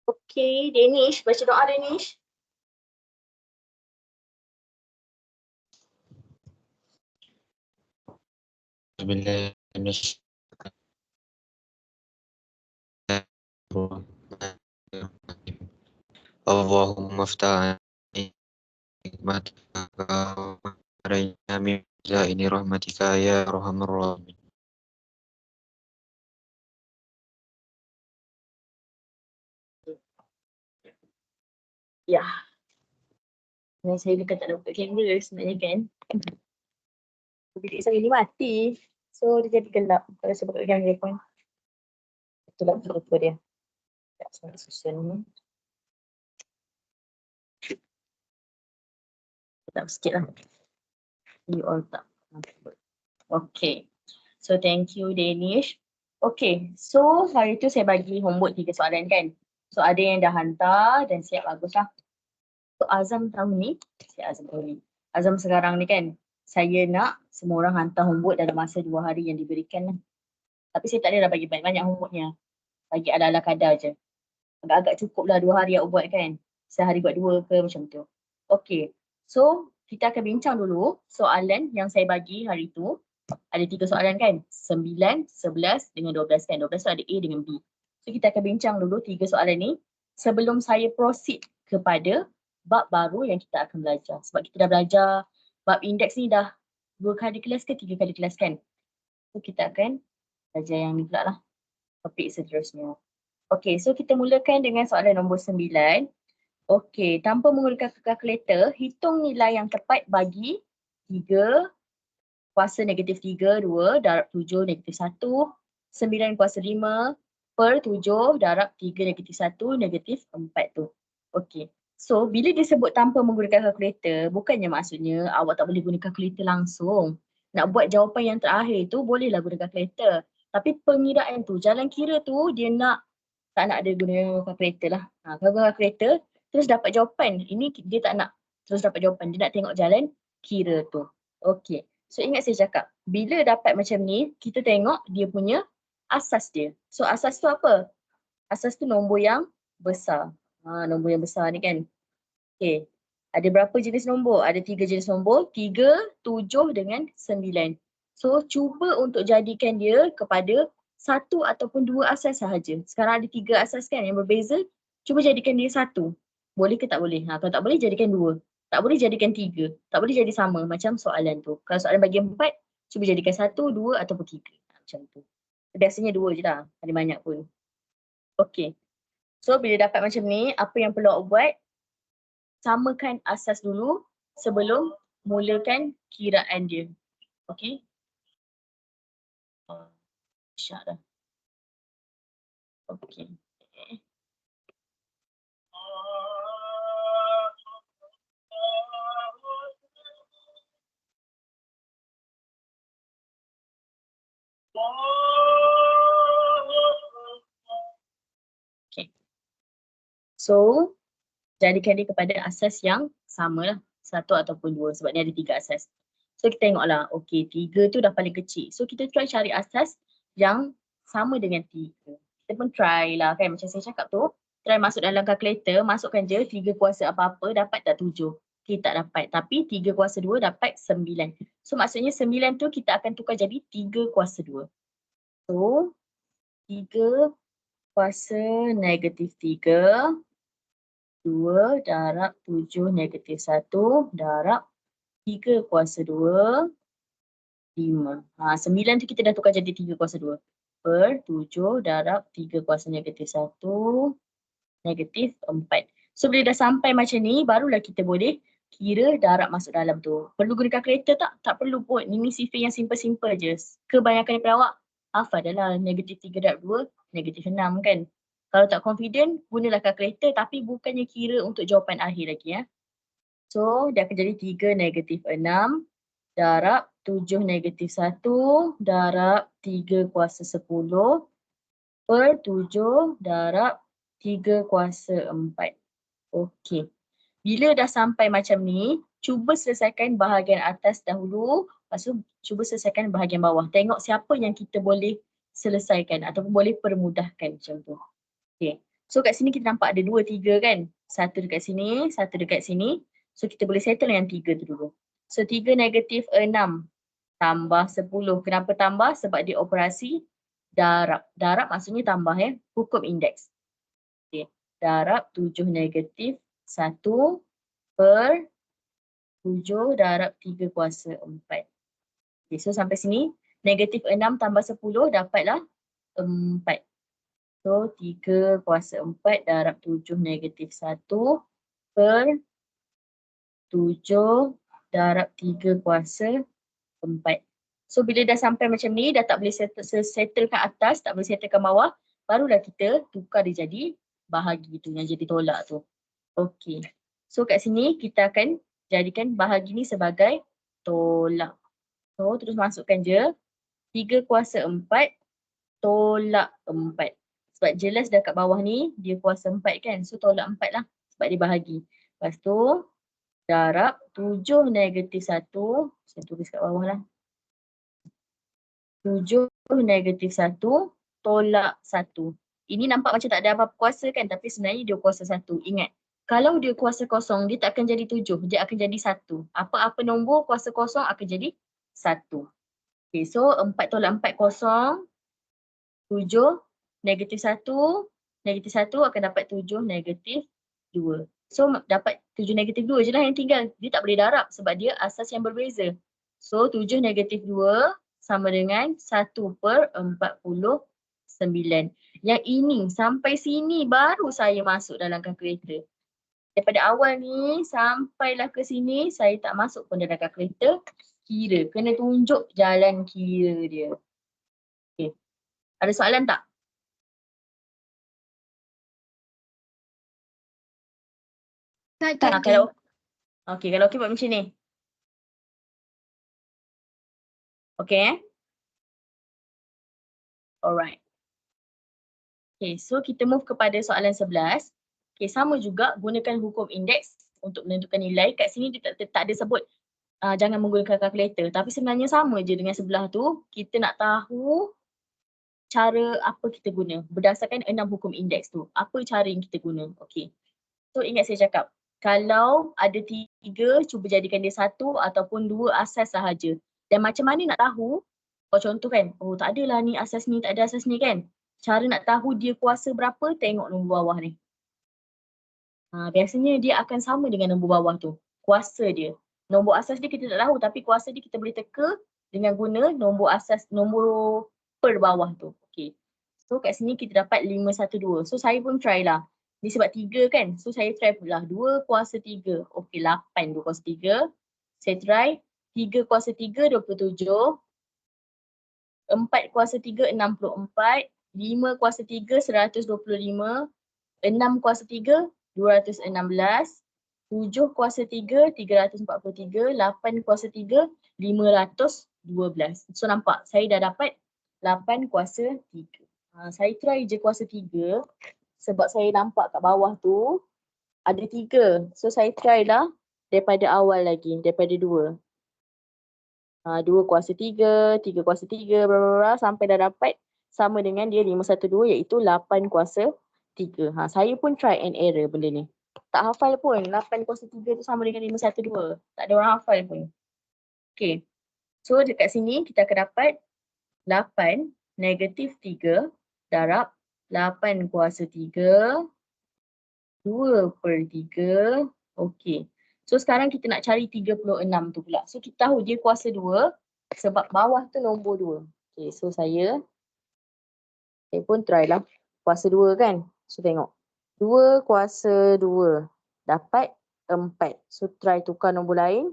Okay, Danish. Baca doa Danish. Allahumma aftah nikmataka alaina min zaini rahmatika ya arhamar rahimin. Ya. Yang saya dekat tak dapat kamera sebenarnya kan. Bilik saya ni mati. So dia jadi gelap kalau saya pakai kamera pun. Itulah apa dia. Tak sangat susah ni. Tak sikit lah. You all tak. Okay. So thank you Danish. Okay. So hari tu saya bagi homework 3 soalan kan. So ada yang dah hantar dan siap bagus lah. So Azam tahun ni, Azam sekarang ni kan, saya nak semua orang hantar homework dalam masa 2 hari yang diberikan lah. Tapi saya tak ada dah bagi banyak-banyak homeworknya. Bagi ala-ala kadar je. Agak-agak cukup lah 2 hari awak buat kan. Sehari buat 2 ke macam tu. Okay. So kita akan bincang dulu soalan yang saya bagi hari tu. Ada 3 soalan kan. 9, 11 dengan 12 kan. 12 tu ada A dengan B. So kita akan bincang dulu 3 soalan ni. Sebelum saya proceed kepada bab baru yang kita akan belajar. Sebab kita dah belajar bab indeks ni dah 2 kali kelas ke 3 kali kelas kan. So kita akan belajar yang ni pula lah. Topik seterusnya. Okay, so kita mulakan dengan soalan nombor 9. Okay, tanpa menggunakan kalkulator, hitung nilai yang tepat bagi 3 kuasa negatif 3, 2 darab 7 negatif 1, 9 kuasa 5 per 7 darab 3 negatif 1 negatif 4 tu. Okay. So, bila disebut tanpa menggunakan kalkulator, bukannya maksudnya awak tak boleh guna kalkulator langsung. Nak buat jawapan yang terakhir tu, bolehlah guna kalkulator. Tapi pengiraan tu, jalan kira tu, dia tak nak ada guna kalkulator lah. Kalau guna kalkulator, terus dapat jawapan. Ini dia tak nak terus dapat jawapan. Dia nak tengok jalan kira tu. Okay. So ingat saya cakap, bila dapat macam ni, kita tengok dia punya asas dia. So asas tu apa? Asas tu nombor yang besar. Nombor yang besar ni kan. Okay. Ada berapa jenis nombor? Ada 3 jenis nombor. 3, 7 dengan 9. So cuba untuk jadikan dia kepada 1 ataupun 2 asas sahaja. Sekarang ada 3 asas kan yang berbeza. Cuba jadikan dia 1. Boleh ke tak boleh? Kalau tak boleh jadikan 2. Tak boleh jadikan 3. Tak boleh jadi sama macam soalan tu. Kalau soalan bagi 4, cuba jadikan 1, 2 ataupun 3. Macam tu. Biasanya 2 je lah. Ada banyak pun. Okay. So bila dapat macam ni, apa yang perlu awak buat? Samakan asas dulu sebelum mulakan kiraan dia. Okay. Syak dah. Okay. Okay. So, jadikan dia kepada asas yang sama lah. 1 ataupun 2 sebab ni ada 3 asas. So kita tengoklah, okay 3 tu dah paling kecil. So kita try cari asas yang sama dengan 3. Kita pun try lah kan macam saya cakap tu. Try masuk dalam kalkulator, masukkan je 3 kuasa apa-apa, dapat tak 7? Okay, tak dapat. Tapi 3 kuasa 2 dapat 9. So maksudnya 9 tu kita akan tukar jadi 3 kuasa 2. So 3 kuasa negatif 3. 2 darab 7 negatif 1 darab 3 kuasa 2, 5. 9 tu kita dah tukar jadi 3 kuasa 2. Per 7 darab 3 kuasa negatif 1, negatif 4. So bila dah sampai macam ni, barulah kita boleh kira darab masuk dalam tu. Perlu guna kalkulator tak? Tak perlu pun. Ini sifar yang simple-simple je. Kebanyakan daripada awak, hafal dah lah. Negatif 3 darab 2, negatif 6 kan. Kalau tak confident, gunalah kalkulator tapi bukannya kira untuk jawapan akhir lagi ya. So, dia akan jadi 3 negatif 6 darab 7 negatif 1 darab 3 kuasa 10 per 7 darab 3 kuasa 4. Okey. Bila dah sampai macam ni, cuba selesaikan bahagian atas dahulu. Lepas tu, cuba selesaikan bahagian bawah. Tengok siapa yang kita boleh selesaikan ataupun boleh permudahkan macam tu. Okay. So kat sini kita nampak ada 2, 3 kan. Satu dekat sini, satu dekat sini. So kita boleh settle yang 3 tu dulu. So 3 negatif 6 tambah 10. Kenapa tambah? Sebab dia operasi darab. Darab maksudnya tambah hukum indeks. Okay. Darab 7 negatif 1 per 7 darab 3 kuasa 4. Okay, so sampai sini negatif 6 tambah 10 dapatlah 4. So 3 kuasa 4 darab 7 negatif 1 per 7 darab 3 kuasa 4. So bila dah sampai macam ni, dah tak boleh settle kat atas, tak boleh settle kat bawah, barulah kita tukar dia jadi bahagi tu, yang jadi tolak tu. Okey. So kat sini kita akan jadikan bahagi ni sebagai tolak. So terus masukkan je 3 kuasa 4 tolak 4. Sebab jelas dah kat bawah ni dia kuasa 4 kan. So tolak 4 lah sebab dia bahagi. Lepas tu darab 7 negatif 1. Saya tulis kat bawah lah. 7 negatif 1 tolak 1. Ini nampak macam tak ada apa-apa kuasa kan, tapi sebenarnya dia kuasa 1. Ingat, kalau dia kuasa kosong, dia tak akan jadi 7, dia akan jadi 1. Apa-apa nombor kuasa kosong akan jadi 1. Okay, so 4 tolak 4 kosong, 7 negatif 1, negatif 1 akan dapat 7 negatif 2. So dapat 7 negatif 2 je lah yang tinggal. Dia tak boleh darab sebab dia asas yang berbeza. So 7 negatif 2 sama dengan 1 per 49. Yang ini sampai sini baru saya masuk dalam kalkulator. Daripada awal ni sampailah ke sini saya tak masuk pun dalam kalkulator. Kira, kena tunjuk jalan kira dia. Okay. Ada soalan tak? Tak ada. Kalau okey buat macam ni. Okay. Alright. Okay, so kita move kepada soalan 11. Okay, sama juga gunakan hukum indeks untuk menentukan nilai. Kat sini dia tak ada sebut jangan menggunakan kalkulator. Tapi sebenarnya sama je dengan sebelah tu. Kita nak tahu cara apa kita guna berdasarkan 6 hukum indeks tu. Apa cara yang kita guna? Okay. So ingat saya cakap, kalau ada 3, cuba jadikan dia 1 ataupun 2 asas sahaja. Dan macam mana nak tahu? Contoh kan, oh tak adalah ni asas ni, tak ada asas ni kan. Cara nak tahu dia kuasa berapa, tengok nombor bawah ni. Biasanya dia akan sama dengan nombor bawah tu. Kuasa dia. Nombor asas dia kita tak tahu, tapi kuasa dia kita boleh teka dengan guna nombor asas, nombor per bawah tu. Okay. So kat sini kita dapat 512. So saya pun try lah. Ni sebab 3 kan. So saya try pula 2 kuasa 3. Okay, 8 2 kuasa 3. Saya try 3 kuasa 3 27. 4 kuasa 3 64. 5 kuasa 3 125. 6 kuasa 3 216. 7 kuasa 3 343. 8 kuasa 3 512. So nampak saya dah dapat 8 kuasa 3. Saya try je kuasa 3 sebab saya nampak kat bawah tu ada 3. So saya try lah daripada awal lagi, daripada 2. 2 kuasa 3, 3 kuasa 3, bla sampai dah dapat sama dengan dia 512 iaitu 8 kuasa 3. Saya pun try and error benda ni. Tak hafal pun 8 kuasa 3 tu sama dengan 512. Tak ada orang hafal pun. Okay. So dekat sini kita akan dapat 8 negatif 3 darab 8 kuasa 3 2 per 3. Okay. So sekarang kita nak cari 36 tu pula. So kita tahu dia kuasa 2 sebab bawah tu nombor 2. Okay, so saya pun try lah. Kuasa 2 kan. So tengok. 2 kuasa 2 dapat 4. So try tukar nombor lain.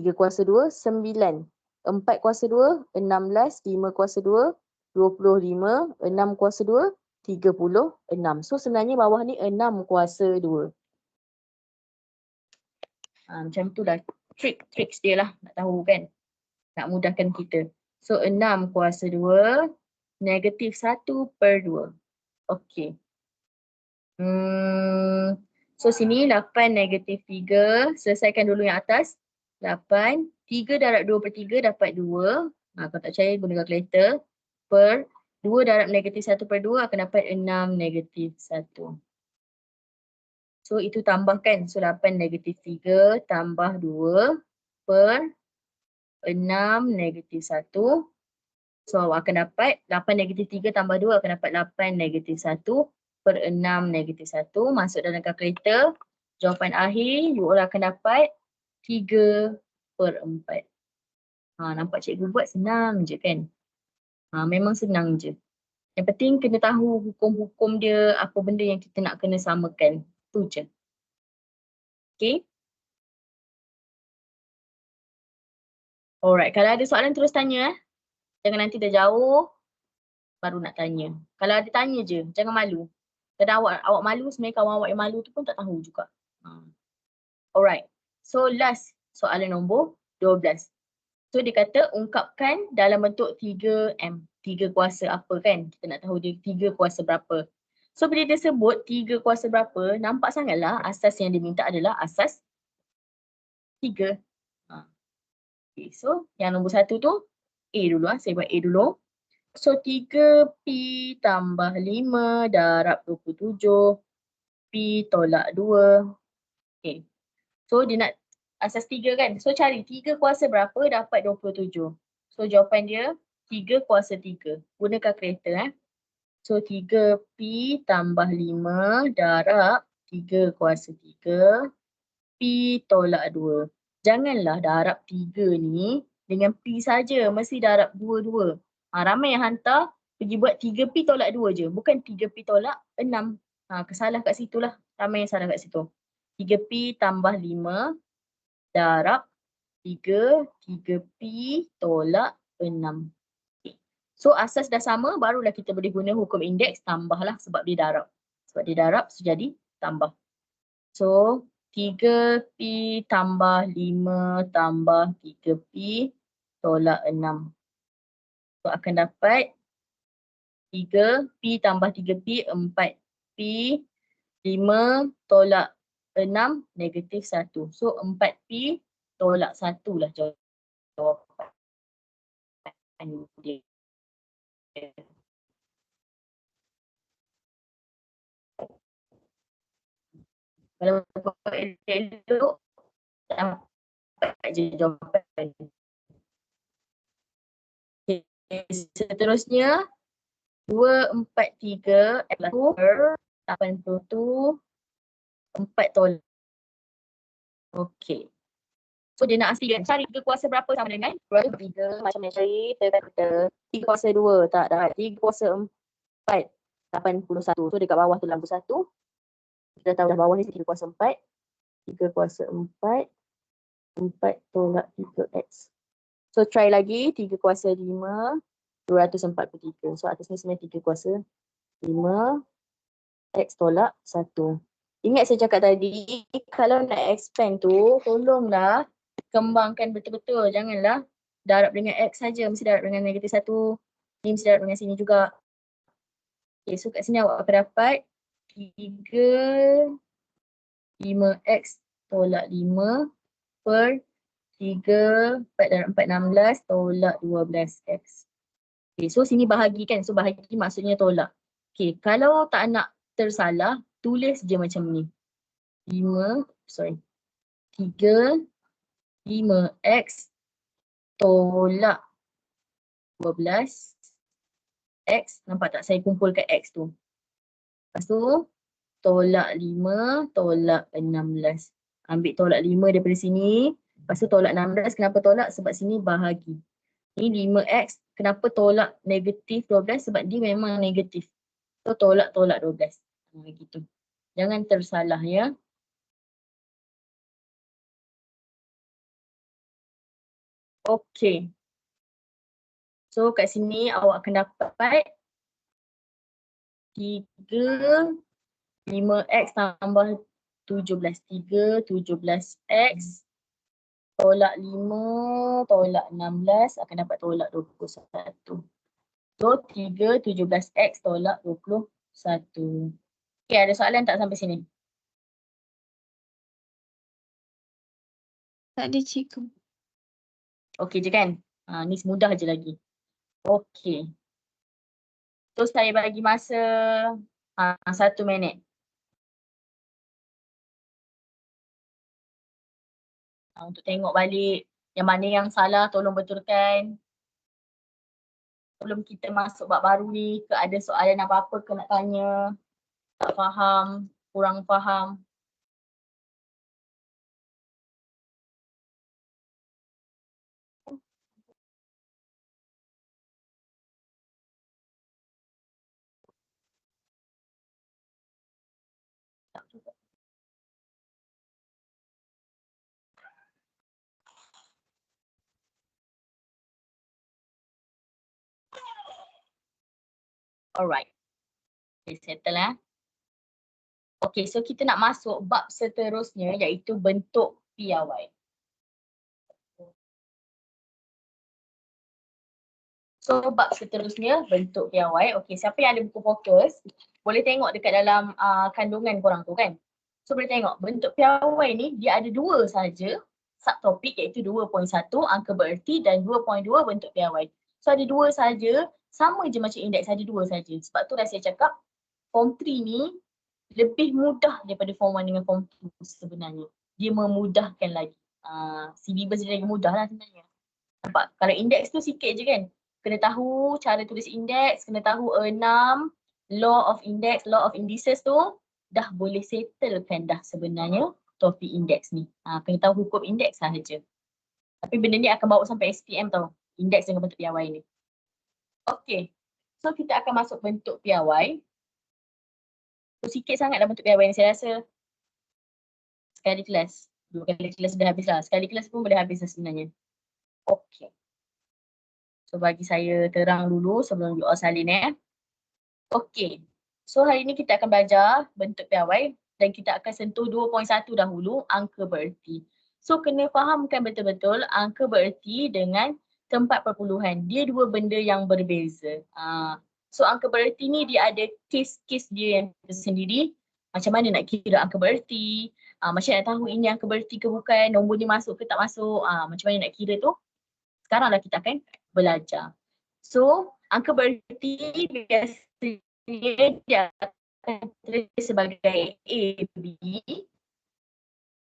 3 kuasa 2, 9. 4 kuasa 2, 16. 5 kuasa 2, 25. 6 kuasa 2, 36. So sebenarnya bawah ni 6 kuasa 2. Macam tu lah tricks dia lah, nak tahu kan, nak mudahkan kita. So 6 kuasa 2 negatif 1 per 2. Okay. So sini 8 negatif 3, selesaikan dulu yang atas. 8, 3 darab 2 per 3 dapat 2. Kalau tak percaya guna kalkulator. Per 2 darab negatif 1/2 akan dapat 6 negatif 1. So itu tambahkan. So 8 negatif 3 tambah 2 per 6 negatif 1. So awak akan dapat 8 negatif 3 tambah 2 akan dapat 8 negatif 1 per 6 negatif 1. Masuk dalam kalkulator. Jawapan akhir you all akan dapat 3/4. Nampak cikgu buat senang je kan? Memang senang je. Yang penting kena tahu hukum-hukum dia, apa benda yang kita nak kena samakan. Tu je. Okay. Alright, kalau ada soalan terus tanya. Jangan nanti dah jauh baru nak tanya. Kalau ada tanya je, jangan malu. Kadang awak malu, sebenarnya kawan awak yang malu tu pun tak tahu juga. Alright. So last soalan nombor 12. So dia kata ungkapkan dalam bentuk 3M. 3 kuasa apa kan? Kita nak tahu dia 3 kuasa berapa. So bila dia sebut 3 kuasa berapa, nampak sangatlah asas yang diminta adalah asas 3. Okay, so yang nombor 1 tu A dulu. Saya buat A dulu. So 3P tambah 5 darab 27. P tolak 2. Okay. So dia nak asas 3 kan. So cari 3 kuasa berapa dapat 27. So jawapan dia 3 kuasa 3. Guna kalkulator. So 3P tambah 5 darab 3 kuasa 3. P tolak 2. Janganlah darab 3 ni dengan P saja. Mesti darab 2-2. Ramai yang hantar pergi buat 3P tolak 2 je. Bukan 3P tolak 6. Kesalah kat situ lah. Ramai yang salah kat situ. 3P tambah 5 darab 3. 3P tolak 6. Okay. So asas dah sama, barulah kita boleh guna hukum indeks. Tambahlah sebab dia darab. Sebab dia darab, so jadi tambah. So 3P tambah 5 tambah 3P tolak 6. So akan dapat 3P tambah 3P 4P 5 tolak 6 negatif 1. So 4P tolak 1 lah jawapan dia. Kalau buat elok dapat je jawapan. Okay. Seterusnya 243 per 82 4 tolak. Okey. So dia nak asli cari 3 kuasa berapa sama dengan 3 macam mana cari? Kita kata 3 kuasa 2 tak dapat. 3 kuasa 4 81. So dekat bawah tu lampu 1. Kita tahu dah bawah ni 3 kuasa 4. 3 kuasa 4. 4 tolak 3x. So try lagi 3 kuasa 5. 243. So atas ni sebenarnya 3 kuasa 5. X tolak 1. Ingat saya cakap tadi, kalau nak expand tu, tolonglah kembangkan betul-betul. Janganlah darab dengan X saja. Mesti darab dengan negatif 1. Ni mesti darab dengan sini juga. Okay, so kat sini awak akan dapat 3 5x tolak 5 per 3 4 darab 4 16 tolak 12x. Okay, so sini bahagikan. So bahagi maksudnya tolak. Okay, kalau tak nak tersalah, tulis je macam ni. 3 5x tolak 12 x. Nampak tak saya kumpulkan x tu. Lepas tu tolak 5 tolak 16. Ambil tolak 5 daripada sini. Lepas tu tolak 16. Kenapa tolak? Sebab sini bahagi. Ini 5x. Kenapa tolak negatif 12? Sebab dia memang negatif. So tolak 12. Begitu. Jangan tersalah ya. Okey. So kat sini awak akan dapat 3 5x tambah 17. 3 17x tolak 5 tolak 16 akan dapat tolak 21. So 3 17x tolak 21. Okey, ada soalan tak sampai sini? Tak ada cikgu. Okey je kan? Ni mudah je lagi. Okey. So saya bagi masa 1 minit. Untuk tengok balik yang mana yang salah, tolong betulkan. Sebelum kita masuk bab baru ni, ke ada soalan apa-apa ke nak tanya, tak faham, kurang faham. Alright. Okay, settle . Okay, so kita nak masuk bab seterusnya iaitu bentuk piawai. So bab seterusnya bentuk piawai. Okay, siapa yang ada buku fokus boleh tengok dekat dalam kandungan korang tu kan. So boleh tengok bentuk piawai ni dia ada 2 saja subtopik iaitu 2.1 angka bererti dan 2.2 bentuk piawai. So ada 2 saja, sama je macam indeks, ada 2 saja. Sebab tu dah saya cakap form 3 ni lebih mudah daripada form 1 dengan form 2 sebenarnya. Dia memudahkan lagi. Syllabus dia lagi mudah lah sebenarnya. Nampak? Kalau indeks tu sikit je kan. Kena tahu cara tulis indeks, kena tahu 6 law of index, law of indices tu dah boleh settlekan dah sebenarnya topik indeks ni. Kena tahu hukum indeks sahaja. Tapi benda ni akan bawa sampai SPM tau. Indeks dengan bentuk piawai ni. Okay. So kita akan masuk bentuk piawai. So sikit sangat dah bentuk piawai ni saya rasa. Sekali kelas. 2 kali kelas dah habis lah. Sekali kelas pun boleh habis lah sebenarnya. Okay. So bagi saya terang dulu sebelum you all salin . Okay. So hari ni kita akan belajar bentuk piawai dan kita akan sentuh 2.1 dahulu, angka bererti. So kena fahamkan betul-betul angka bererti dengan tempat perpuluhan. Dia 2 benda yang berbeza. So angka bererti ni dia ada kes-kes dia yang tersendiri. Macam mana nak kira angka bererti, macam nak tahu ini angka bererti ke bukan, nombor ni masuk ke tak masuk, macam mana nak kira tu. Sekaranglah kita akan belajar. So, angka bererti biasanya dia akan tulis sebagai AB.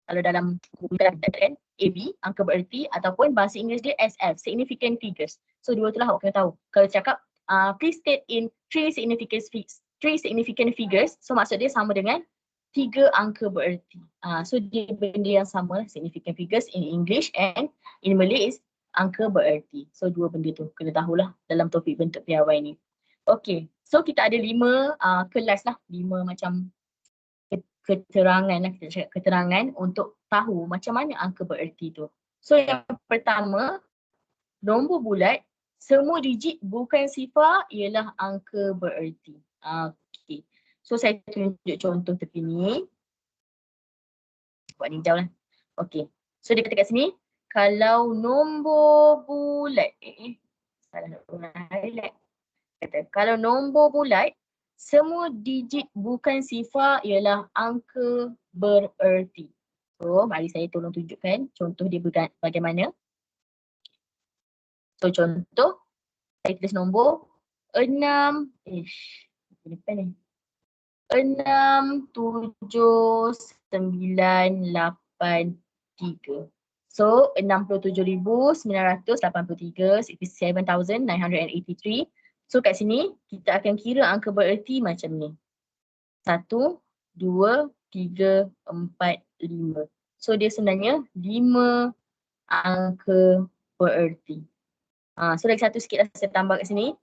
Kalau dalam buku kita kan, AB, angka bererti ataupun bahasa Inggeris dia SF, significant figures. So, 2 tu lah awak kena tahu. Kalau cakap, please state in 3 significant figures, so maksud dia sama dengan 3 angka bererti. So, dia benda yang sama, significant figures in English and in Malay is angka bererti. So 2 benda tu kena tahulah dalam topik bentuk piawai ni. Okay, so kita ada 5 kelas lah, 5 macam keterangan lah, kita cakap keterangan untuk tahu macam mana angka bererti tu. So yang pertama, nombor bulat, semua digit bukan sifar ialah angka bererti. Okay, so saya tunjuk contoh tepi ni. Buat ni jauh lah. Okay, so dia kata kat sini, kalau nombor bulat, salah nak highlight. Kata, kalau nombor bulat, semua digit bukan sifar ialah angka bererti. So, mari saya tolong tunjukkan contoh dia bagaimana. So, contoh, saya tulis nombor 6, 6, 7, 9, 8, 3. So 67,983 is 7,983. So kat sini kita akan kira angka bererti macam ni. 1, 2, 3, 4, 5. So dia sebenarnya 5 angka bererti. So lagi satu sikit lah saya tambah kat sini.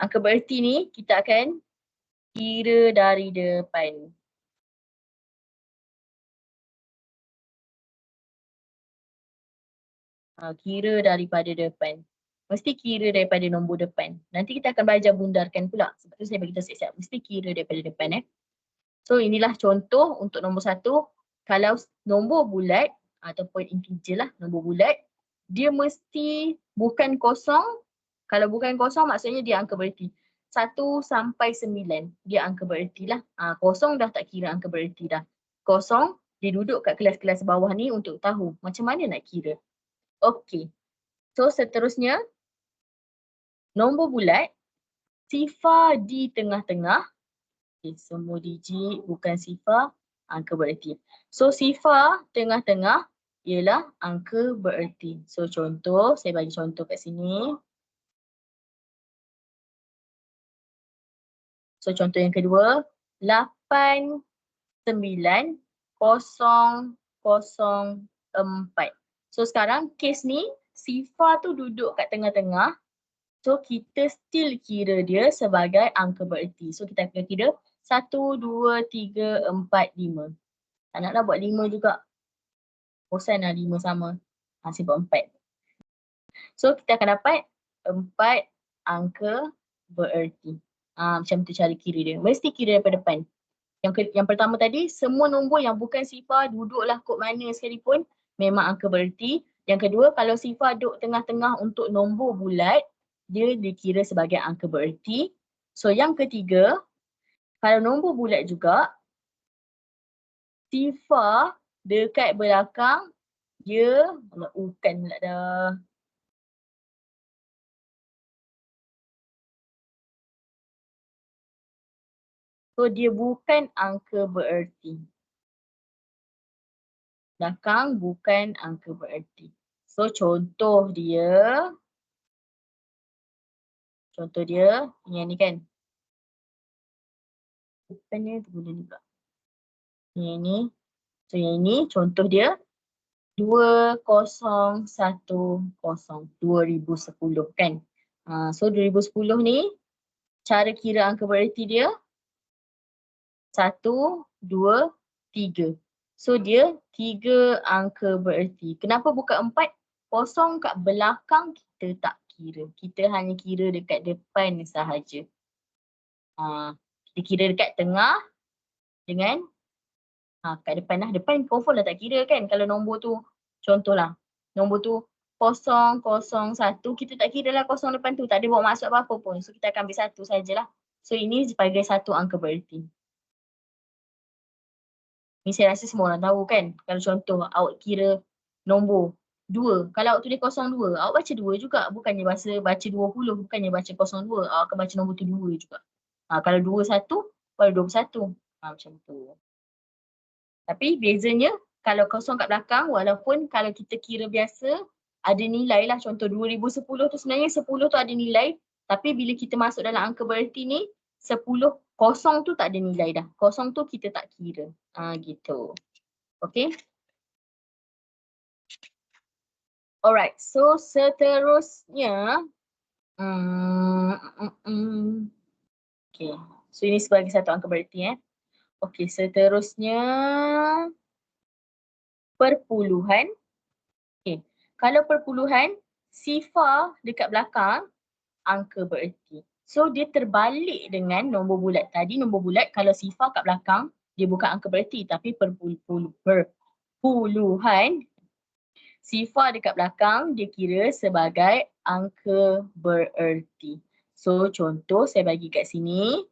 Angka bererti ni kita akan kira dari depan. Kira daripada depan. Mesti kira daripada nombor depan. Nanti kita akan belajar bundarkan pula. Sebab tu saya bagi tahu siap-siap. Mesti kira daripada depan . So inilah contoh untuk nombor 1. Kalau nombor bulat ataupun integer lah, nombor bulat, dia mesti bukan kosong. Kalau bukan kosong maksudnya dia angka bererti. 1 sampai 9 dia angka bererti lah. Kosong dah tak kira angka bererti dah. Kosong dia duduk kat kelas-kelas bawah ni untuk tahu macam mana nak kira. Okey. So seterusnya nombor bulat sifar di tengah-tengah. Okay, semua digit bukan sifar, angka bererti. So sifar tengah-tengah ialah angka bererti. So contoh, saya bagi contoh kat sini. So contoh yang kedua, 8, 9, 0, 0, 4. So sekarang kes ni sifar tu duduk kat tengah-tengah. So kita still kira dia sebagai angka bererti. So kita akan kira 1, 2, 3, 4, 5. Tak naklah buat 5 juga. Bosan lah 5 sama. Saya buat 4. So kita akan dapat 4 angka bererti. Macam tu cara kira dia. Mesti kira daripada depan. Yang pertama tadi, semua nombor yang bukan sifar duduklah kod mana sekalipun memang angka bererti. Yang kedua, kalau sifar duduk tengah-tengah untuk nombor bulat, dia dikira sebagai angka bererti. So yang ketiga, kalau nombor bulat juga, sifar dekat belakang dia, bukan pula dah. So dia bukan angka bererti. Belakang bukan angka bererti. So contoh dia yang ni kan. Bukannya tu boleh juga. Yang ni. So yang ni contoh dia 2010, 2010 kan. So 2010 ni cara kira angka bererti dia 1, 2, 3. So dia 3 angka bererti. Kenapa bukan 4? Kosong kat belakang kita tak kira. Kita hanya kira dekat depan sahaja. Kita kira dekat tengah dengan kat depan lah. Depan confirm lah tak kira kan. Kalau nombor tu, contohlah. Nombor tu 0, 0, 1. Kita tak kira lah 0 depan tu. Tak ada buat maksud apa-apa pun. So kita akan ambil 1 sajalah. So ini sebagai 1 angka bererti. Ni saya rasa semua orang tahu kan. Kalau contoh awak kira nombor 2. Kalau awak tulis 02, awak baca 2 juga. Bukannya baca 20, bukannya baca 02. Awak akan baca nombor tu 2 juga. Kalau 21, baru 21. Macam tu. Tapi bezanya kalau kosong kat belakang, walaupun kalau kita kira biasa, ada nilai lah. Contoh 2010 tu sebenarnya 10 tu ada nilai. Tapi bila kita masuk dalam angka bererti ni, 10, kosong tu tak ada nilai dah. Kosong tu kita tak kira. Gitu. Okay. Alright, so seterusnya. Okay, so ini sebagai satu angka bererti. Okay, seterusnya. Perpuluhan. Okay. Kalau perpuluhan, sifar dekat belakang, angka bererti. So dia terbalik dengan nombor bulat. Tadi nombor bulat kalau sifar kat belakang, dia bukan angka bererti. Tapi perpuluhan, sifar dekat belakang, dia kira sebagai angka bererti. So contoh saya bagi kat sini.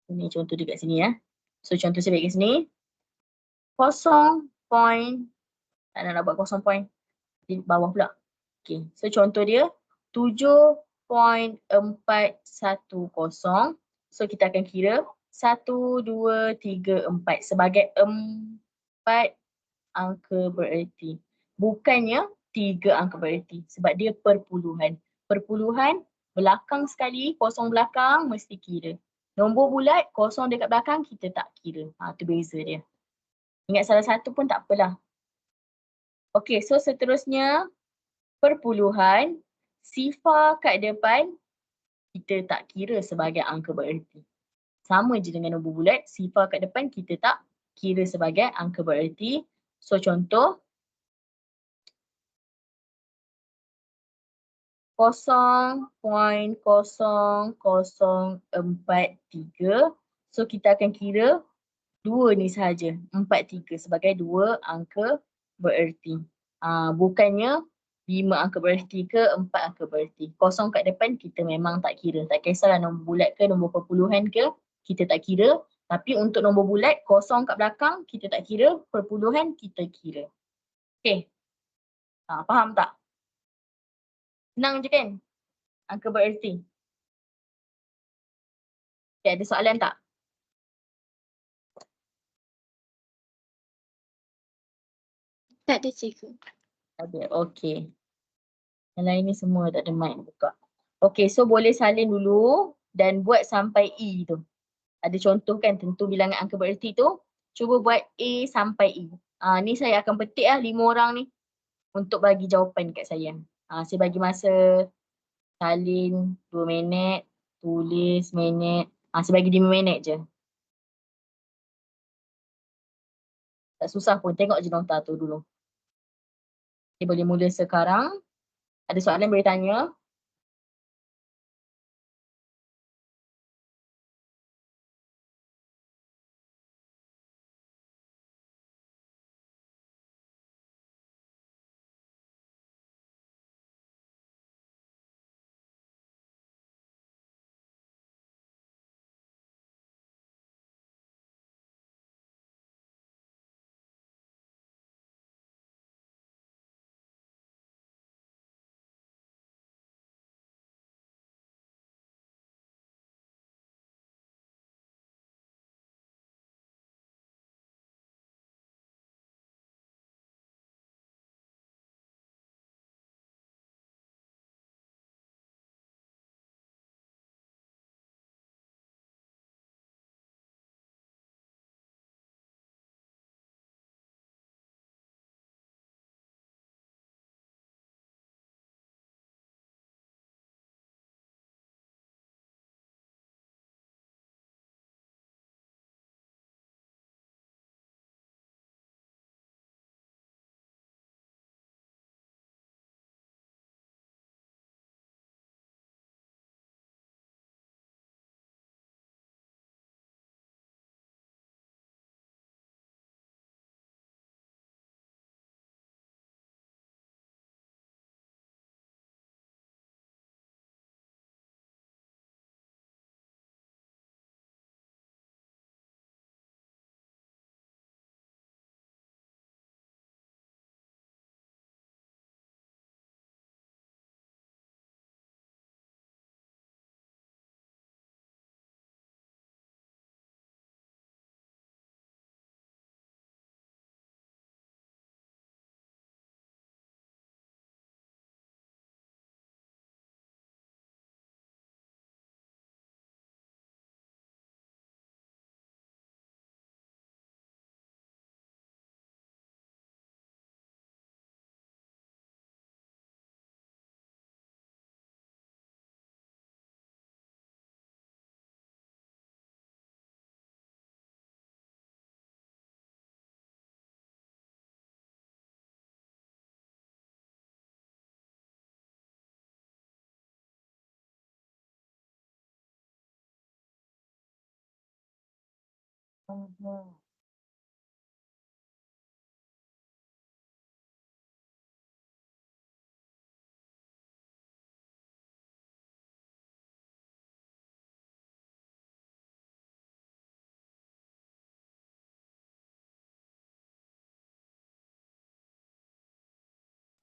Ini contoh dekat sini ya. So contoh saya bagi kat sini. 0 point. Tak nak buat 0 point. Di bawah pula. Okay. So contoh dia 7.410. So kita akan kira 1, 2, 3, 4 sebagai 4 angka bererti. Bukannya 3 angka bererti sebab dia perpuluhan. Perpuluhan belakang sekali, kosong belakang mesti kira. Nombor bulat, kosong dekat belakang kita tak kira. Tu beza dia. Ingat salah satu pun tak apalah. Okay, so seterusnya perpuluhan, sifar kat depan kita tak kira sebagai angka bererti. Sama je dengan nombor bulat, sifar kat depan kita tak kira sebagai angka bererti. So contoh 0.0043. So kita akan kira 2 ni sahaja, 43 sebagai 2 angka bererti. Bukannya 5 angka bererti ke 4 angka bererti. Kosong kat depan kita memang tak kira. Tak kisahlah nombor bulat ke nombor perpuluhan ke, kita tak kira. Tapi untuk nombor bulat, kosong kat belakang kita tak kira, perpuluhan kita kira. Okay. Faham tak? Senang je kan? angka bererti? Okay, ada soalan tak? Tak ada cikgu. Ada, okay. Yang lain ni semua tak ada mic buka. Okay, so boleh salin dulu dan buat sampai E tu. Ada contoh kan, tentu bilangan angka bererti tu. Cuba buat A sampai E. Ni saya akan petik 5 orang ni untuk bagi jawapan kat saya. Saya bagi masa salin 2 minit, tulis minit. Saya bagi 5 minit je. Tak susah pun, tengok je nota tu dulu. Okay, boleh mula sekarang. Ada soalan boleh tanya.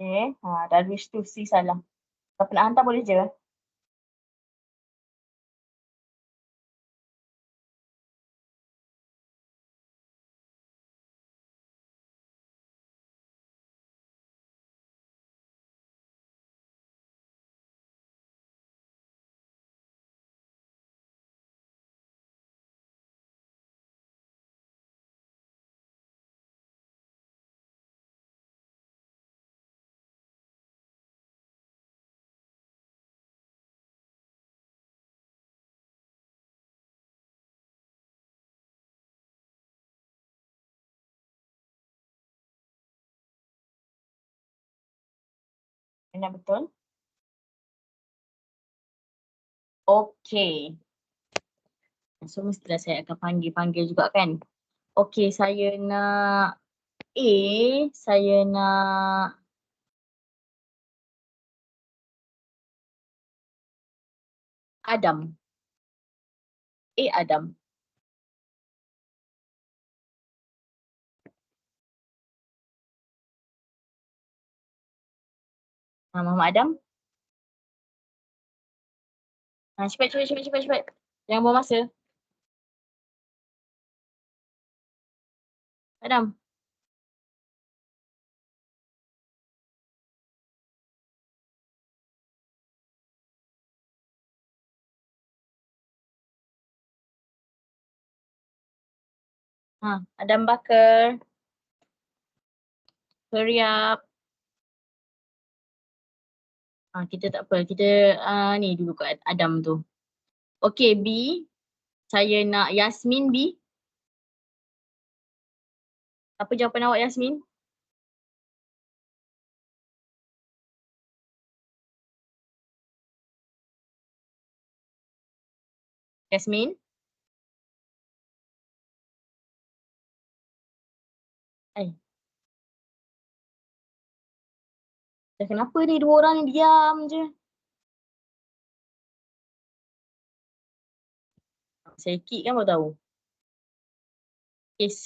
Okay, Darwish tu C salah. Siapa nak hantar boleh je. Benar betul? Okay. So mestilah saya akan panggil-panggil juga kan. Okay, saya nak A, saya nak Adam. A Adam. Muhammad Adam. Cepat. Jangan buang masa. Adam. Adam Bakar. Hurry up. Kita tak apa. Kita ni dulu kat Adam tu. Okay, B. Saya nak Yasmin, B. Apa jawapan awak, Yasmin? Yasmin? Kenapa ni dua orang ni diam je? Saya kik kan baru tahu. Okay, C.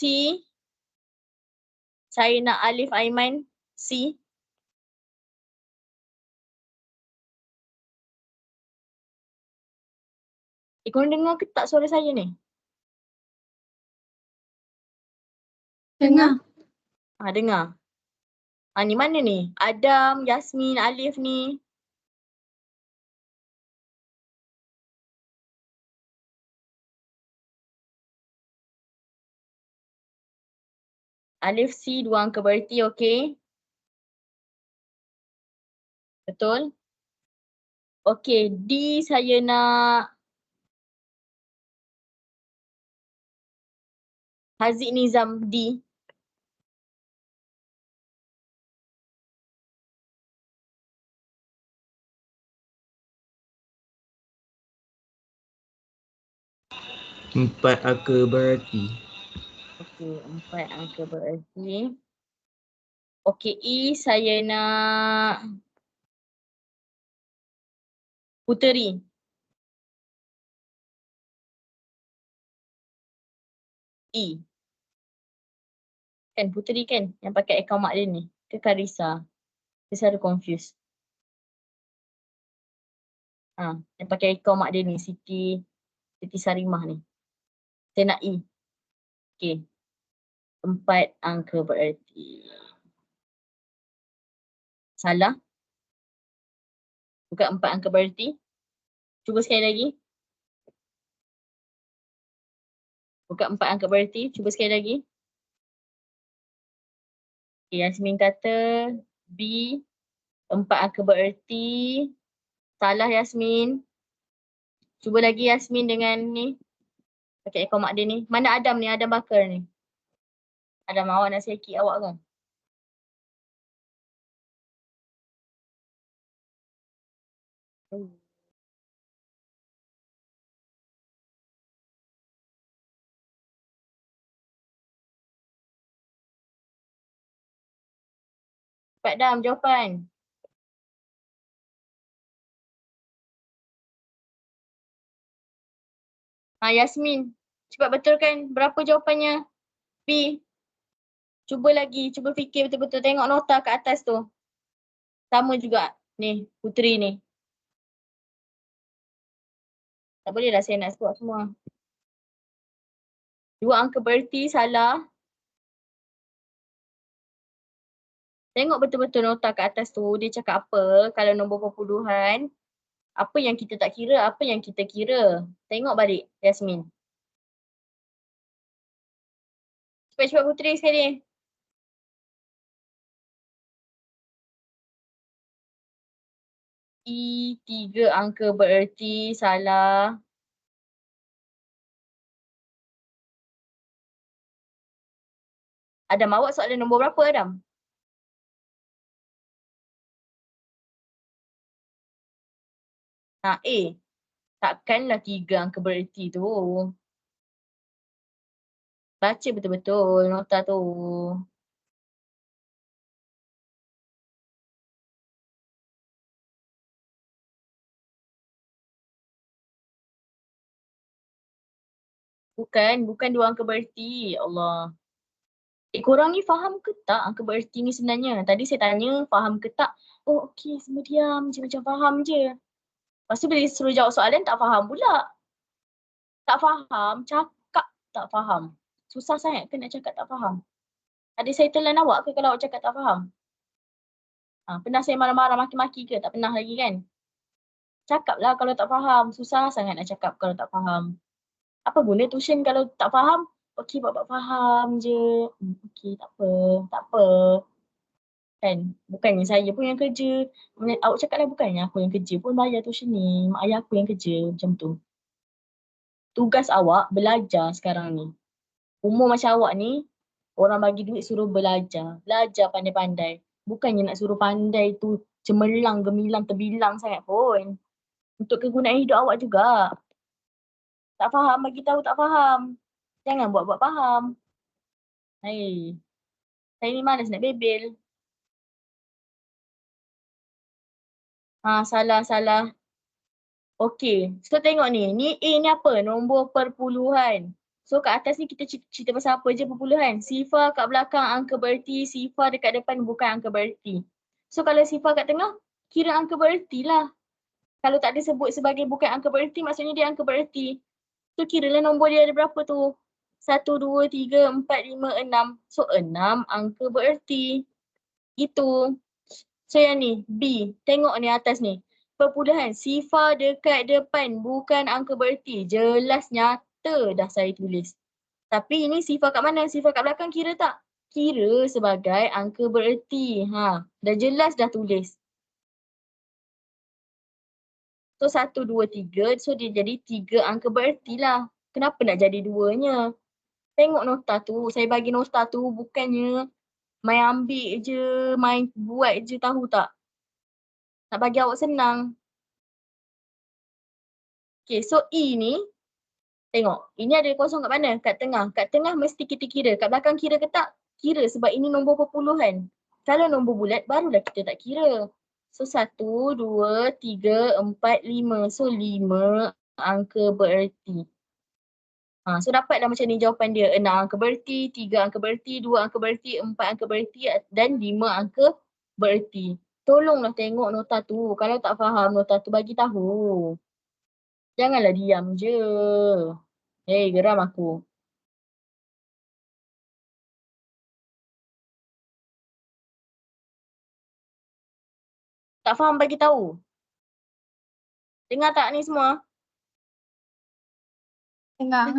Saya nak Alif Aiman, C. Korang dengar ke tak suara saya ni? Dengar. Dengar. Ni mana ni? Adam, Yasmin, Alif ni. Alif C, 2 angka bererti, okey. Betul? Okey, D saya nak Haziq Nizam, D. Empat angka berarti. Okey, 4 angka bererti. Okey, E saya nak Puteri. E. Kan Puteri kan yang pakai akaun mak dia ni. Ke Karisa. Saya selalu confuse. Yang pakai akaun mak dia ni, Siti Sarimah ni. Saya nak E. Okey. 4 angka bererti. Salah. Bukan 4 angka bererti. Cuba sekali lagi. Bukan 4 angka bererti. Cuba sekali lagi. Okay, Yasmin kata B. 4 angka bererti. Salah, Yasmin. Cuba lagi, Yasmin, dengan ni. Pakai akaun mak dia ni. Mana Adam ni? Adam Bakar ni. Adam, awak nak saya kick awak kan? Cepat Dam, jawapan. Yasmin. Cepat betulkan berapa jawapannya? B. Cuba lagi. Cuba fikir betul-betul. Tengok nota kat atas tu. Sama juga. Ni, Puteri ni. Tak boleh lah saya nak sebut semua. 2 angka bererti salah. Tengok betul-betul nota kat atas tu. Dia cakap apa kalau nombor perpuluhan. Apa yang kita tak kira, apa yang kita kira. Tengok balik, Yasmin. Cepat-cepat Puteri sekali. E, 3 angka bererti salah. Adam, awak soalan nombor berapa, Adam? A. Takkanlah 3 angka bererti tu. Baca betul-betul nota tu. Bukan 2 angka bererti. Ya Allah. Korang ni faham ke tak angka bererti ni sebenarnya? Tadi saya tanya faham ke tak? Oh okey, semua diam je macam faham je. Lepas tu bila suruh jawab soalan tak faham pula. Tak faham, cakap tak faham. Susah sangat ke nak cakap tak faham? Ada saya telan awak ke kalau awak cakap tak faham? Pernah saya marah-marah maki-maki ke? Tak pernah lagi kan? Cakaplah kalau tak faham. Susah sangat nak cakap kalau tak faham. Apa guna tuition kalau tak faham? Okey, buat faham je. Okey, tak apa, tak apa. Kan? Bukannya saya pun yang kerja. Awak cakaplah bukannya aku yang kerja pun bayar tuition ni. Mak ayah aku yang kerja macam tu. Tugas awak belajar sekarang ni. Umur macam awak ni, orang bagi duit suruh belajar. Belajar pandai-pandai. Bukannya nak suruh pandai tu cemerlang, gemilang, terbilang sangat pun. Untuk kegunaan hidup awak juga. Tak faham, bagi tahu tak faham. Jangan buat-buat faham. Hai. Saya ni malas nak bebel. Salah. Okey. So tengok ni. Ni A ni apa? Nombor perpuluhan. So kat atas ni kita cerita pasal apa je perpuluhan. Sifar kat belakang angka bererti, sifar dekat depan bukan angka bererti. So kalau sifar kat tengah, kira angka bererti lah. Kalau tak disebut sebagai bukan angka bererti, maksudnya dia angka bererti. So kiralah nombor dia ada berapa tu? 1, 2, 3, 4, 5, 6. So 6 angka bererti. Itu. So yang ni, B. Tengok ni atas ni. Perpuluhan. Sifar dekat depan bukan angka bererti. Jelas nyata dah saya tulis. Tapi ini sifar kat mana? Sifar kat belakang kira tak? Kira sebagai angka bererti. Dah jelas dah tulis. So 1, 2, 3. So dia jadi 3 angka bererti lah. Kenapa nak jadi 2-nya? Tengok nota tu. Saya bagi nota tu bukannya main ambil je, main buat je, tahu tak? Nak bagi awak senang. Okay, so E ni, tengok. Ini ada kosong kat mana? Kat tengah. Kat tengah mesti kita kira. Kat belakang kira ke tak? Kira sebab ini nombor perpuluhan. Kalau nombor bulat, barulah kita tak kira. So 1, 2, 3, 4, 5. So 5 angka bererti. So dapatlah macam ni jawapan dia. 6 angka bererti, 3 angka bererti, 2 angka bererti, 4 angka bererti dan 5 angka bererti. Tolonglah tengok nota tu. Kalau tak faham nota tu bagi tahu. Janganlah diam je. Hei, geram aku. Tak faham bagi tahu. Dengar tak ni semua? Dengar.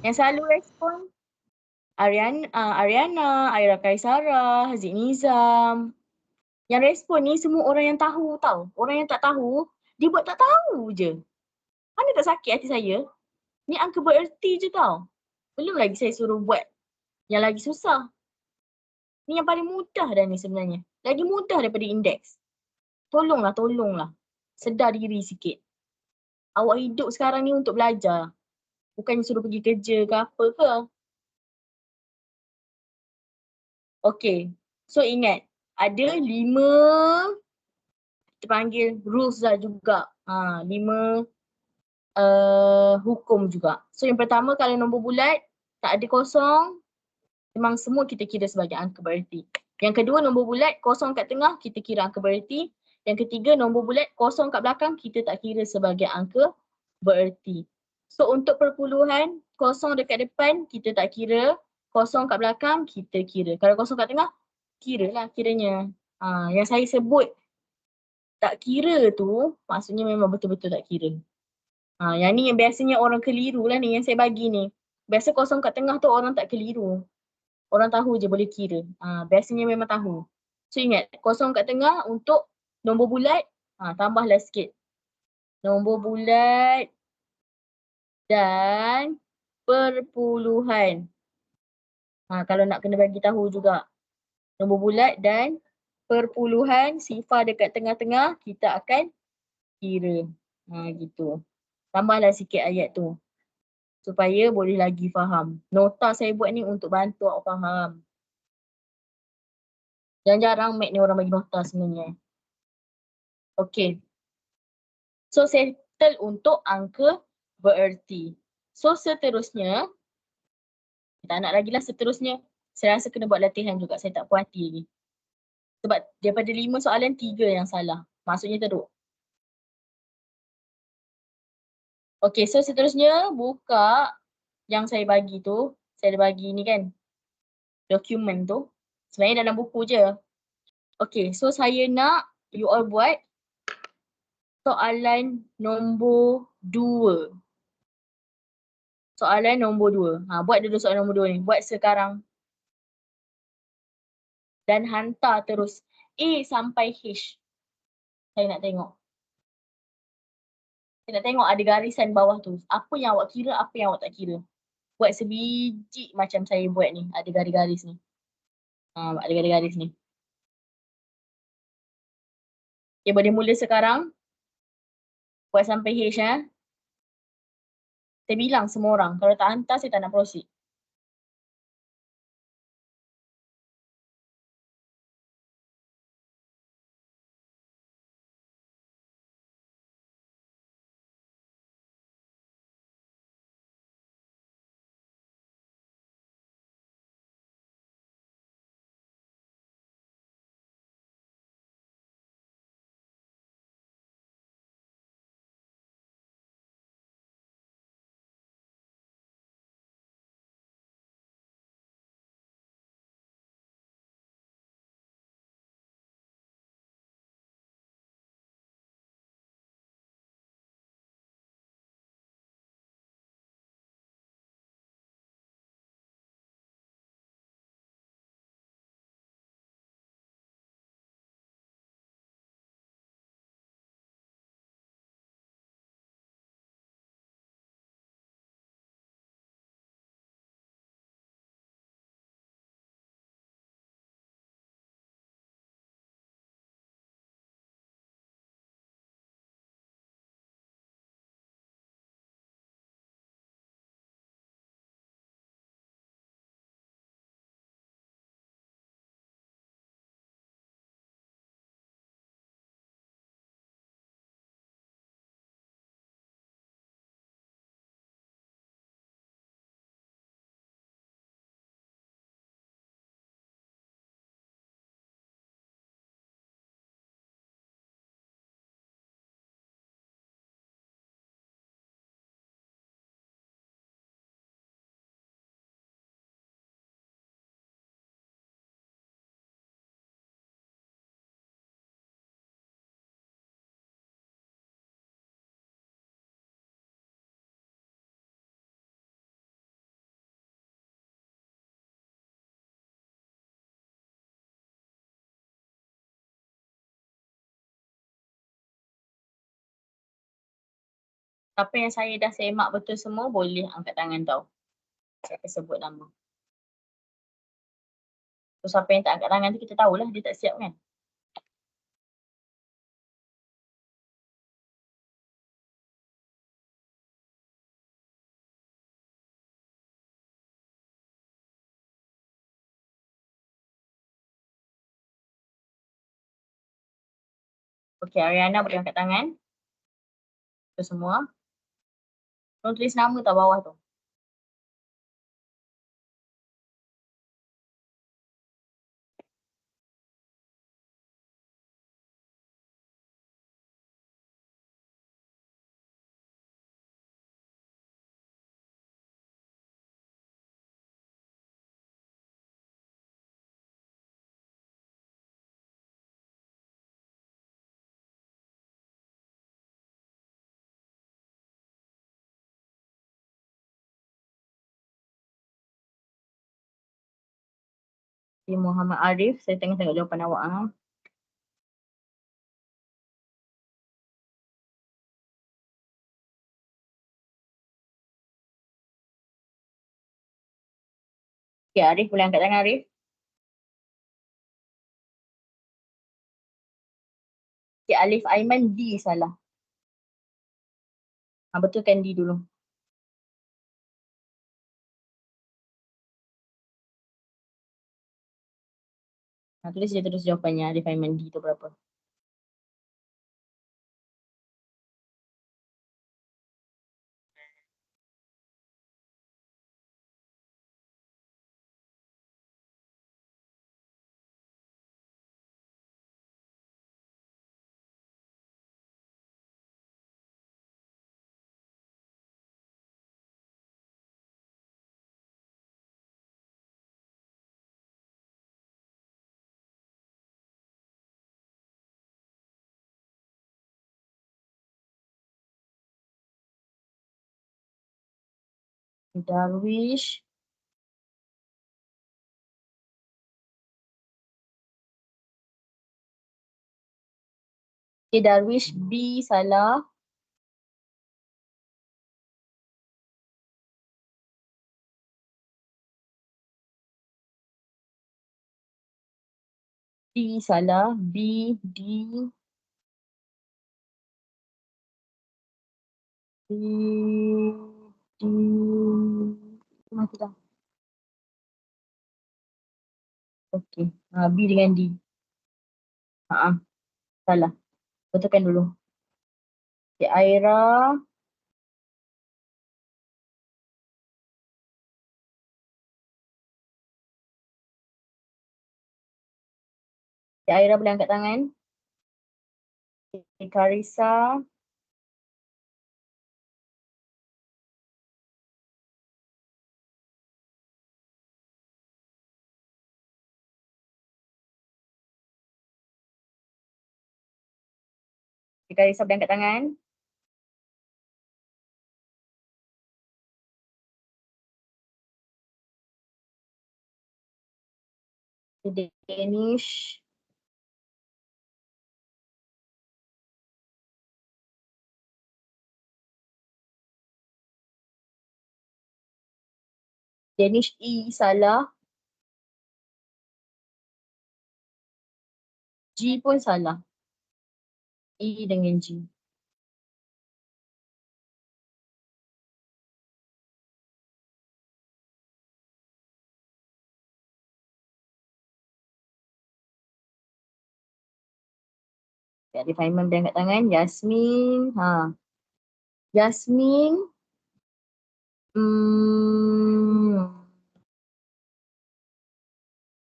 Yang selalu respon Ariana, Aira Kaisara, Haziq Nizam. Yang respon ni semua orang yang tahu tau. Orang yang tak tahu, dia buat tak tahu je. Mana tak sakit hati saya? Ni angka bererti je tau. Belum lagi saya suruh buat yang lagi susah. Ni yang paling mudah dah ni sebenarnya. Lagi mudah daripada indeks. Tolonglah. Sedar diri sikit. Awak hidup sekarang ni untuk belajar. Bukannya suruh pergi kerja ke apa ke. Okay. So ingat. Ada 5 kita panggil rules lah juga. 5 hukum juga. So yang pertama kalau nombor bulat tak ada kosong, memang semua kita kira sebagai angka bererti. Yang kedua nombor bulat kosong kat tengah kita kira angka bererti. Yang ketiga nombor bulat kosong kat belakang kita tak kira sebagai angka bererti. So untuk perpuluhan kosong dekat depan kita tak kira, kosong kat belakang kita kira. Kalau kosong kat tengah kiralah kiranya. Yang saya sebut tak kira tu maksudnya memang betul-betul tak kira. Yang ni yang biasanya orang keliru lah ni yang saya bagi ni. Biasa kosong kat tengah tu orang tak keliru. Orang tahu je boleh kira. Biasanya memang tahu. So ingat, kosong kat tengah untuk nombor bulat, tambahlah sikit. Nombor bulat dan perpuluhan. Kalau nak kena bagi tahu juga. Nombor bulat dan perpuluhan, sifar dekat tengah-tengah, kita akan kira. Gitu. Tambahlah sikit ayat tu. Supaya boleh lagi faham. Nota saya buat ni untuk bantu awak faham. Jarang-jarang Mac ni orang bagi nota sebenarnya. Okay. So settle untuk angka bererti. So seterusnya, tak nak lagi lah seterusnya. Saya rasa kena buat latihan juga. Saya tak puas hati lagi. Sebab daripada 5 soalan 3 yang salah. Maksudnya teruk. Okay, so seterusnya buka yang saya bagi tu. Saya ada bagi ni kan, dokumen tu. Sebenarnya dalam buku je. Okay, so saya nak you all buat soalan nombor 2. Soalan nombor 2. Buat dulu soalan nombor 2 ni. Buat sekarang. Dan hantar terus A sampai H. Saya nak tengok. Saya nak tengok ada garisan bawah tu. Apa yang awak kira, apa yang awak tak kira. Buat sebiji macam saya buat ni. Ada garis-garis ni. Ada garis-garis ni. Okay, boleh mula sekarang. Buat sampai H ya. Saya bilang semua orang. Kalau tak hantar, saya tak nak proceed. Siapa yang saya dah semak betul semua, boleh angkat tangan tau. Saya akan sebut nama. So, siapa yang tak angkat tangan tu, kita tahulah dia tak siap kan. Okay, Ariana boleh angkat tangan. Tu semua. Tolong tulis nama tau bawah tu. Okay, Muhammad Arif, saya tengah tengok jawapan awak. Okay, Arif boleh angkat tangan Arif. Okay, Alif Aiman D salah. Betulkan D dulu. Tulis je terus jawapannya, Alif Aiman D tu berapa. Darwish. Okay, Darwish B salah. D salah. B, D. D, D. Mati dah. Okay. B dengan D. Salah. Betulkan dulu. Okay, Aira. Okay, Aira boleh angkat tangan. Okay, Karissa. Okay, Karissa boleh angkat tangan. Okay, Danish. Danish E salah. G pun salah. E dengan G. Okay, Arif Aiman boleh angkat tangan. Yasmin. Yasmin.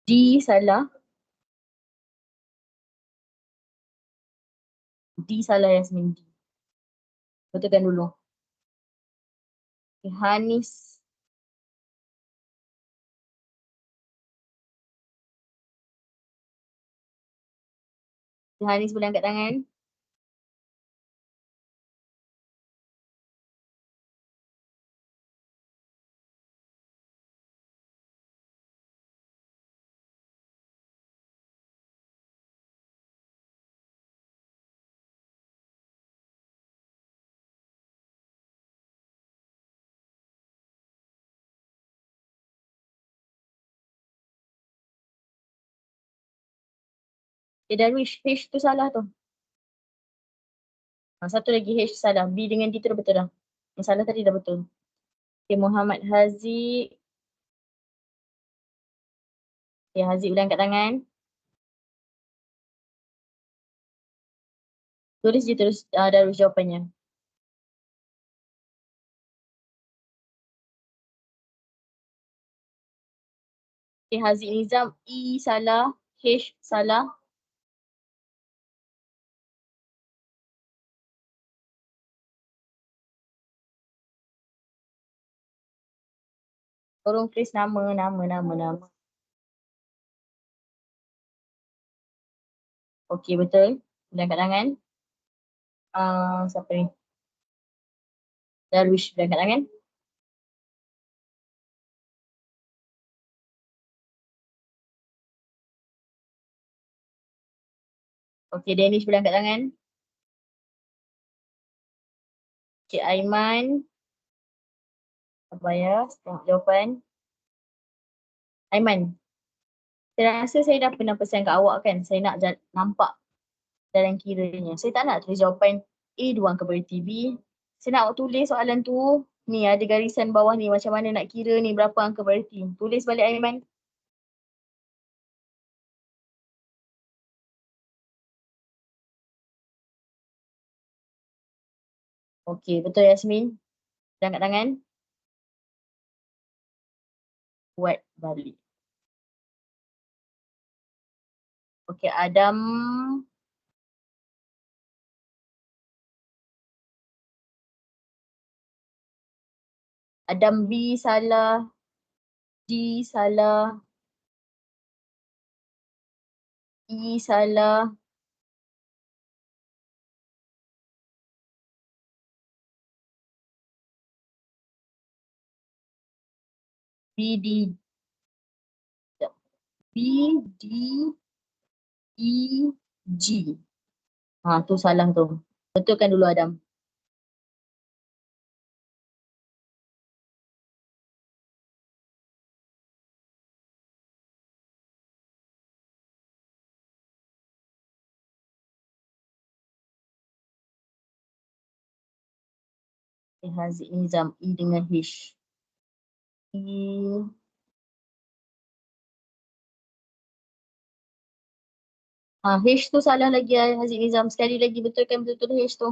D salah. D salah Yasmin. D. Betulkan dulu. Okay, Hanis. Okay, Hanis boleh angkat tangan. Okay, Darwish. H tu salah tu. Satu lagi H salah. B dengan D tu dah betul dah. Yang salah tadi dah betul. Okay, Muhammad Haziq. Okay, Haziq boleh angkat tangan. Tulis je terus Darwish jawapannya. Okay, Haziq Nizam. E salah. H salah. Tolong tulis nama. Okay, betul. Boleh angkat tangan. Siapa ni? Darwish boleh angkat tangan. Okay, Danish boleh angkat tangan. Okay, Aiman. Apa ya? Tengok jawapan. Aiman. Saya rasa saya dah pernah pesan kat awak kan. Saya nak nampak dalam kiranya. Saya tak nak tulis jawapan A 2 angka berarti B. Saya nak awak tulis soalan tu. Ni ada garisan bawah ni. Macam mana nak kira ni berapa angka berarti. Tulis balik Aiman. Okay, betul Yasmin. Dah angkat tangan. Buat balik. Okay, Adam. Adam B salah. D salah. E salah. BD. BDEG. Tu salah tu. Betulkan dulu Adam. Haziq Nizam. E dengan H. E. H tu salah lagi Haziq Nizam. Sekali lagi betulkan betul-betul H tu.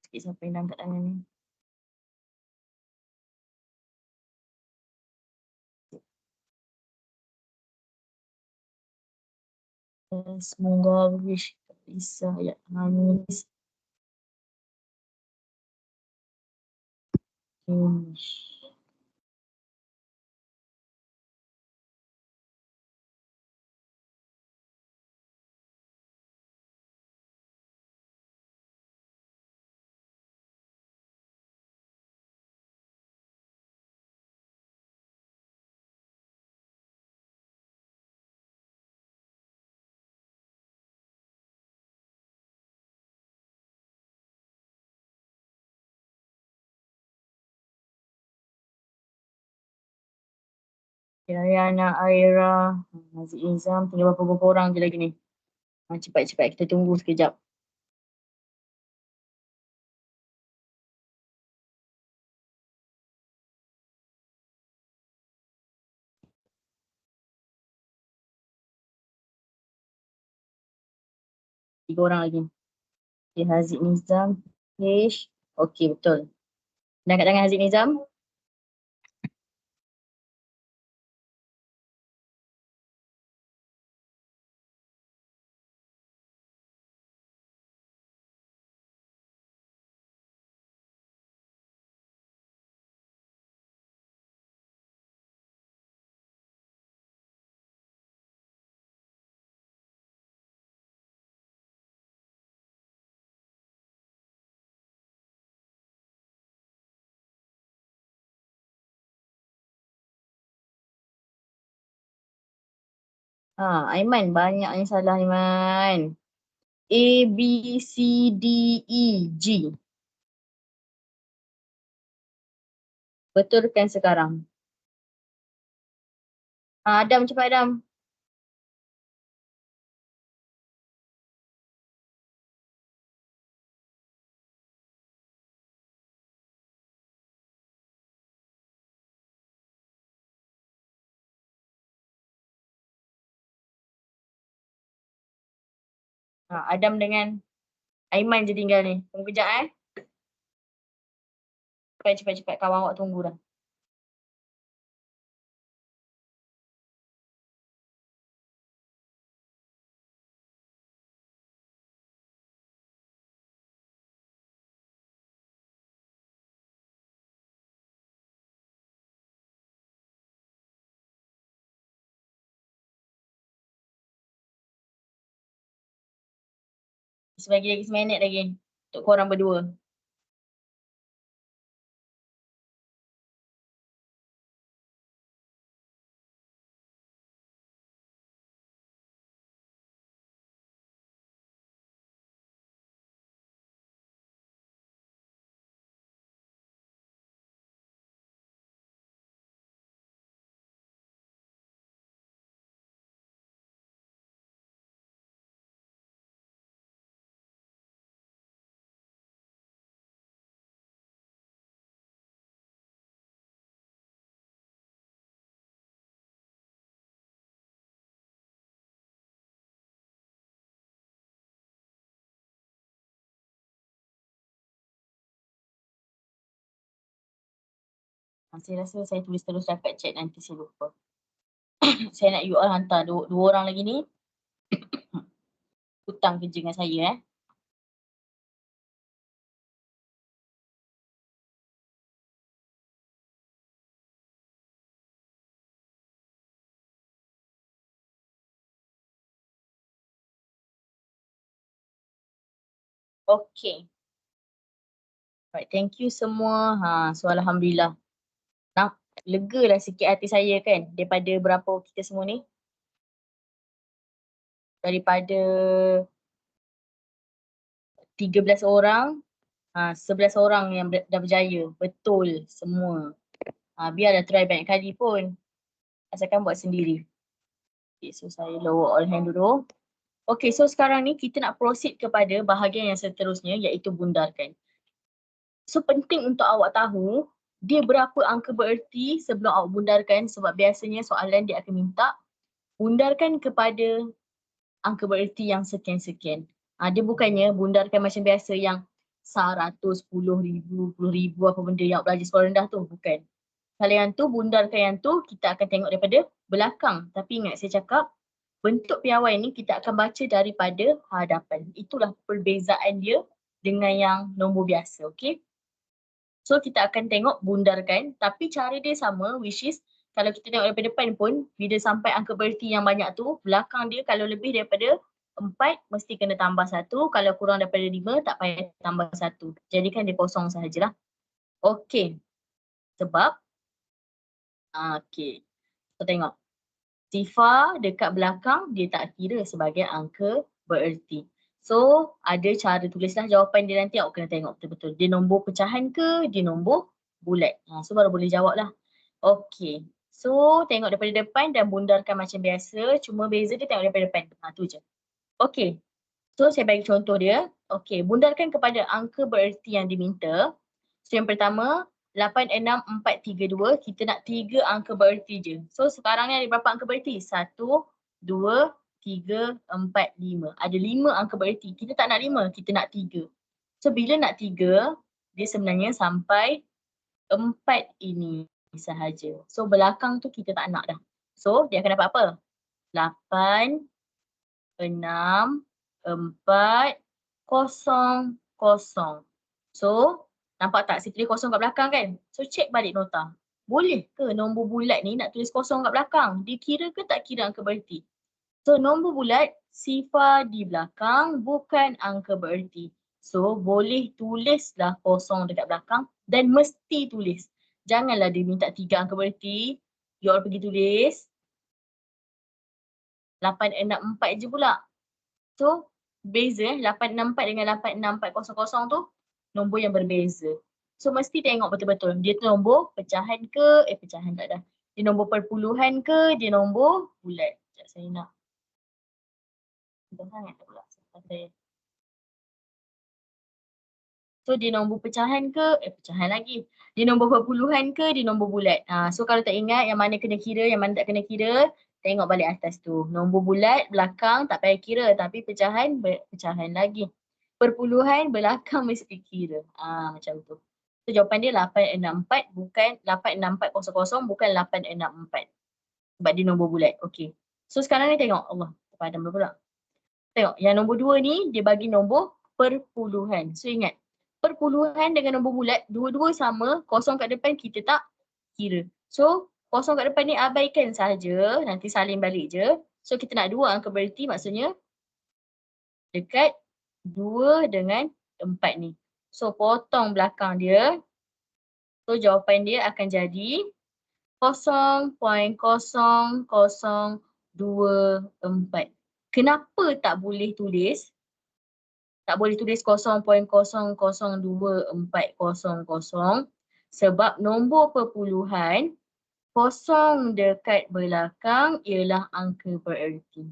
Sikit siapa yang angkat tangan ni. Semoga wish bisa ya Hanis. Finish. Ayana, Aira, Haziq Nizam. Tinggal berapa orang je lagi ni. Cepat-cepat kita tunggu sekejap. Tiga orang lagi. Okay, Haziq Nizam, H. Okey, betul. Dah kat tangan Haziq Nizam. Aiman, banyak yang salah Aiman. A, B, C, D, E, G. Betulkan sekarang. Adam, cepat Adam. Adam dengan Aiman je tinggal ni. Tunggu kejap Cepat. Kawan awak tunggu dah. Sebagi lagi seminit lagi. Untuk korang berdua. Saya rasa saya tulis terus kat chat, nanti saya lupa. Saya nak you all hantar dua orang lagi ni. Hutang kerja dengan saya Okay. Right, thank you semua. So Alhamdulillah. Nah, lega lah sikit hati saya kan daripada berapa kita semua ni. Daripada 13 orang, 11 orang yang dah berjaya. Betul semua. Biarlah try banyak kali pun. Asalkan buat sendiri. Okay, so saya lower all hand dulu. Okay, so sekarang ni kita nak proceed kepada bahagian yang seterusnya iaitu bundarkan. So penting untuk awak tahu dia berapa angka bererti sebelum awak bundarkan sebab biasanya soalan dia akan minta bundarkan kepada angka bererti yang sekian-sekian. Dia bukannya bundarkan macam biasa yang 100, 10,000, 10,000 apa benda yang awak belajar sekolah rendah tu. Bukan. Kalau yang tu bundarkan yang tu kita akan tengok daripada belakang. Tapi ingat saya cakap bentuk piawai ni kita akan baca daripada hadapan. Itulah perbezaan dia dengan yang nombor biasa. Okay. So kita akan tengok bundarkan tapi cara dia sama which is kalau kita tengok daripada depan pun bila sampai angka bererti yang banyak tu belakang dia kalau lebih daripada 4 mesti kena tambah 1, kalau kurang daripada 5 tak payah tambah 1. Jadikan dia kosong sahajalah. Okey. Sebab okey. So tengok. Sifar dekat belakang dia tak kira sebagai angka bererti. So, ada cara tulislah jawapan dia nanti awak kena tengok betul-betul. Dia nombor pecahan ke, dia nombor bulat. So, baru boleh jawab lah. Okay. So, tengok daripada depan dan bundarkan macam biasa. Cuma beza dia tengok daripada depan. Tu je. Okay. So, saya bagi contoh dia. Okay. Bundarkan kepada angka bererti yang diminta. So, yang pertama, 86432. Kita nak 3 angka bererti je. So, sekarang ni ada berapa angka bererti? 1, 2, 3, 4, 5. Ada 5 angka bererti. Kita tak nak 5, kita nak 3. So bila nak 3, dia sebenarnya sampai 4 ini sahaja. So belakang tu kita tak nak dah. So dia akan dapat apa? 8, 6, 4, 0, 0. So nampak tak? Saya tulis kosong kat belakang kan? So check balik nota. Boleh ke nombor bulat ni nak tulis kosong kat belakang? Dia kira ke tak kira angka bererti? So nombor bulat sifar di belakang bukan angka bererti. So boleh tulislah kosong dekat belakang dan mesti tulis. Janganlah dia minta 3 angka bererti. You all pergi tulis 864 je pula. So beza 864 dengan 86400 tu nombor yang berbeza. So mesti tengok betul-betul. Dia tu nombor pecahan ke? Pecahan tak dah. Dia nombor perpuluhan ke? Dia nombor bulat. Sekejap saya nak. Sangat tak pula. So dia nombor pecahan ke? Pecahan lagi. Dia nombor perpuluhan ke? Dia nombor bulat. So kalau tak ingat yang mana kena kira, yang mana tak kena kira, tengok balik atas tu. Nombor bulat belakang tak payah kira tapi pecahan pecahan lagi. Perpuluhan belakang mesti kira. Macam tu. So jawapan dia 864 bukan 86400 bukan 864. Sebab dia nombor bulat. Okey. So sekarang ni tengok. Allah, padam pula. Tengok, yang nombor 2 ni dia bagi nombor perpuluhan. So ingat, perpuluhan dengan nombor bulat, dua-dua sama, kosong kat depan kita tak kira. So, kosong kat depan ni abaikan saja, nanti salin balik je. So, kita nak 2 angka bererti maksudnya dekat 2 dengan 4 ni. So, potong belakang dia. So, jawapan dia akan jadi 0.0024. Kenapa tak boleh tulis? Tak boleh tulis 0.002400 sebab nombor perpuluhan kosong dekat belakang ialah angka bererti.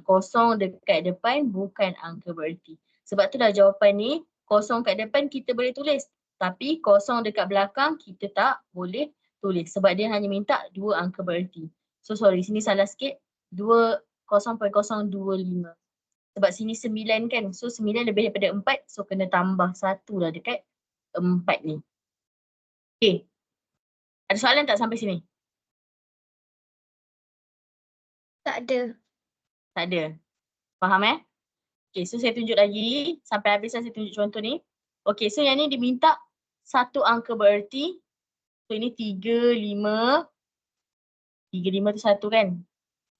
Kosong dekat depan bukan angka bererti. Sebab itulah jawapan ni kosong kat depan kita boleh tulis. Tapi kosong dekat belakang kita tak boleh tulis. Sebab dia hanya minta 2 angka bererti. So sorry, sini salah sikit. 0.025. Sebab sini 9 kan. So 9 lebih daripada 4. So kena tambah 1 lah dekat 4 ni. Okay. Ada soalan tak sampai sini? Tak ada. Tak ada. Faham Okay, so saya tunjuk lagi. Sampai habis saya tunjuk contoh ni. Okay, so yang ni diminta 1 angka bererti. So ini 3, 5. 3, 5 tu 1 kan?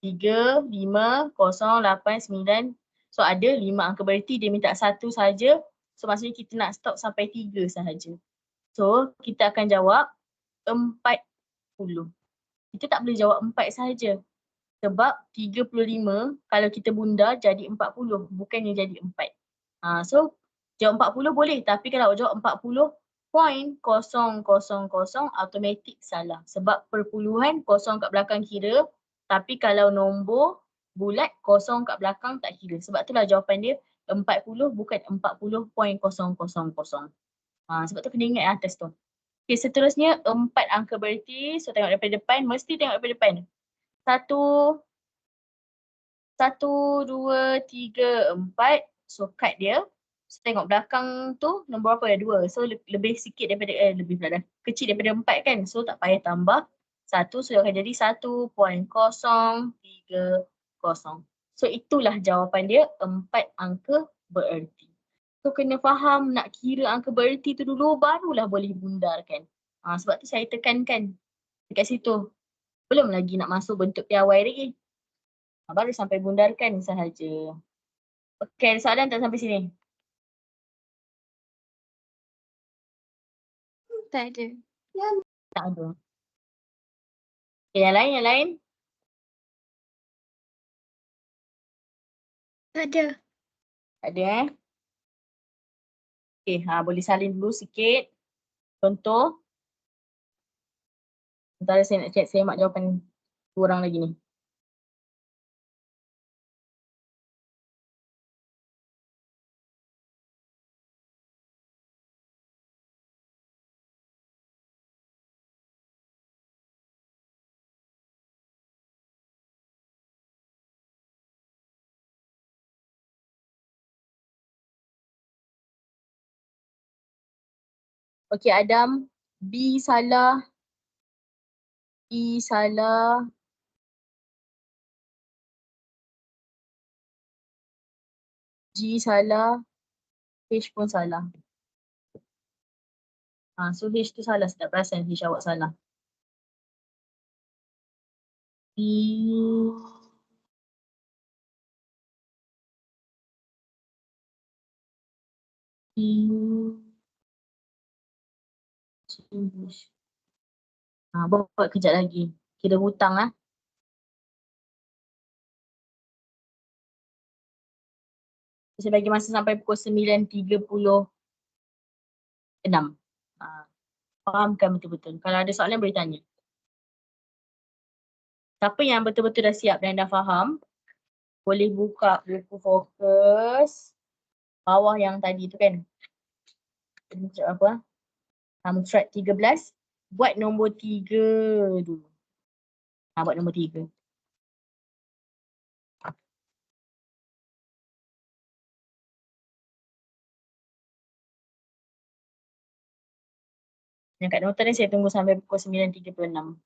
3, 5, 0, 8, 9. So ada 5 angka berarti dia minta 1 saja. So maksudnya kita nak stop sampai 3 sahaja. So kita akan jawab 40. Kita tak boleh jawab 4 sahaja. Sebab 35 kalau kita bundar jadi 40, bukannya jadi 4. So jawab 40 boleh, tapi kalau jawab 40.000 automatik salah. Sebab perpuluhan kosong kat belakang kira, tapi kalau nombor bulat kosong kat belakang tak kira. Sebab itulah jawapan dia 40 bukan 40.000. Sebab tu kena ingat atas tu. Okay, seterusnya 4 angka berarti. So tengok daripada depan, mesti tengok daripada depan. 1, 2, 3, 4. So cut dia. So tengok belakang tu nombor apa ya? 2. So lebih sikit daripada, lebih pula dah. Kecil daripada 4 kan. So tak payah tambah 1. So akan jadi 1.030. So itulah jawapan dia 4 angka bererti. So kena faham nak kira angka bererti tu dulu barulah boleh bundarkan. Sebab tu saya tekankan dekat situ. Belum lagi nak masuk bentuk piawai lagi. Baru sampai bundarkan sahaja. Okey, ada soalan tak sampai sini? Tak ada. Tak ada. Okay, yang lain? Tak ada. Tak ada Okay, boleh salin dulu sikit. Contoh. Sementara saya nak check semak jawapan kurang lagi ni. Okey, Adam. B salah. E salah. G salah. H pun salah. So H tu salah. Saya tak perasan H awak salah. B. Buat kejap lagi. Kira hutang . Saya bagi masa sampai pukul 9.36. Fahamkan betul-betul. Kalau ada soalan boleh tanya. Siapa yang betul-betul dah siap dan dah faham, boleh buka buku fokus bawah yang tadi tu kan. Apa? Mushrat 13. Buat nombor 3 dulu. Buat nombor 3. Yang kat nota ni saya tunggu sampai pukul 9.36.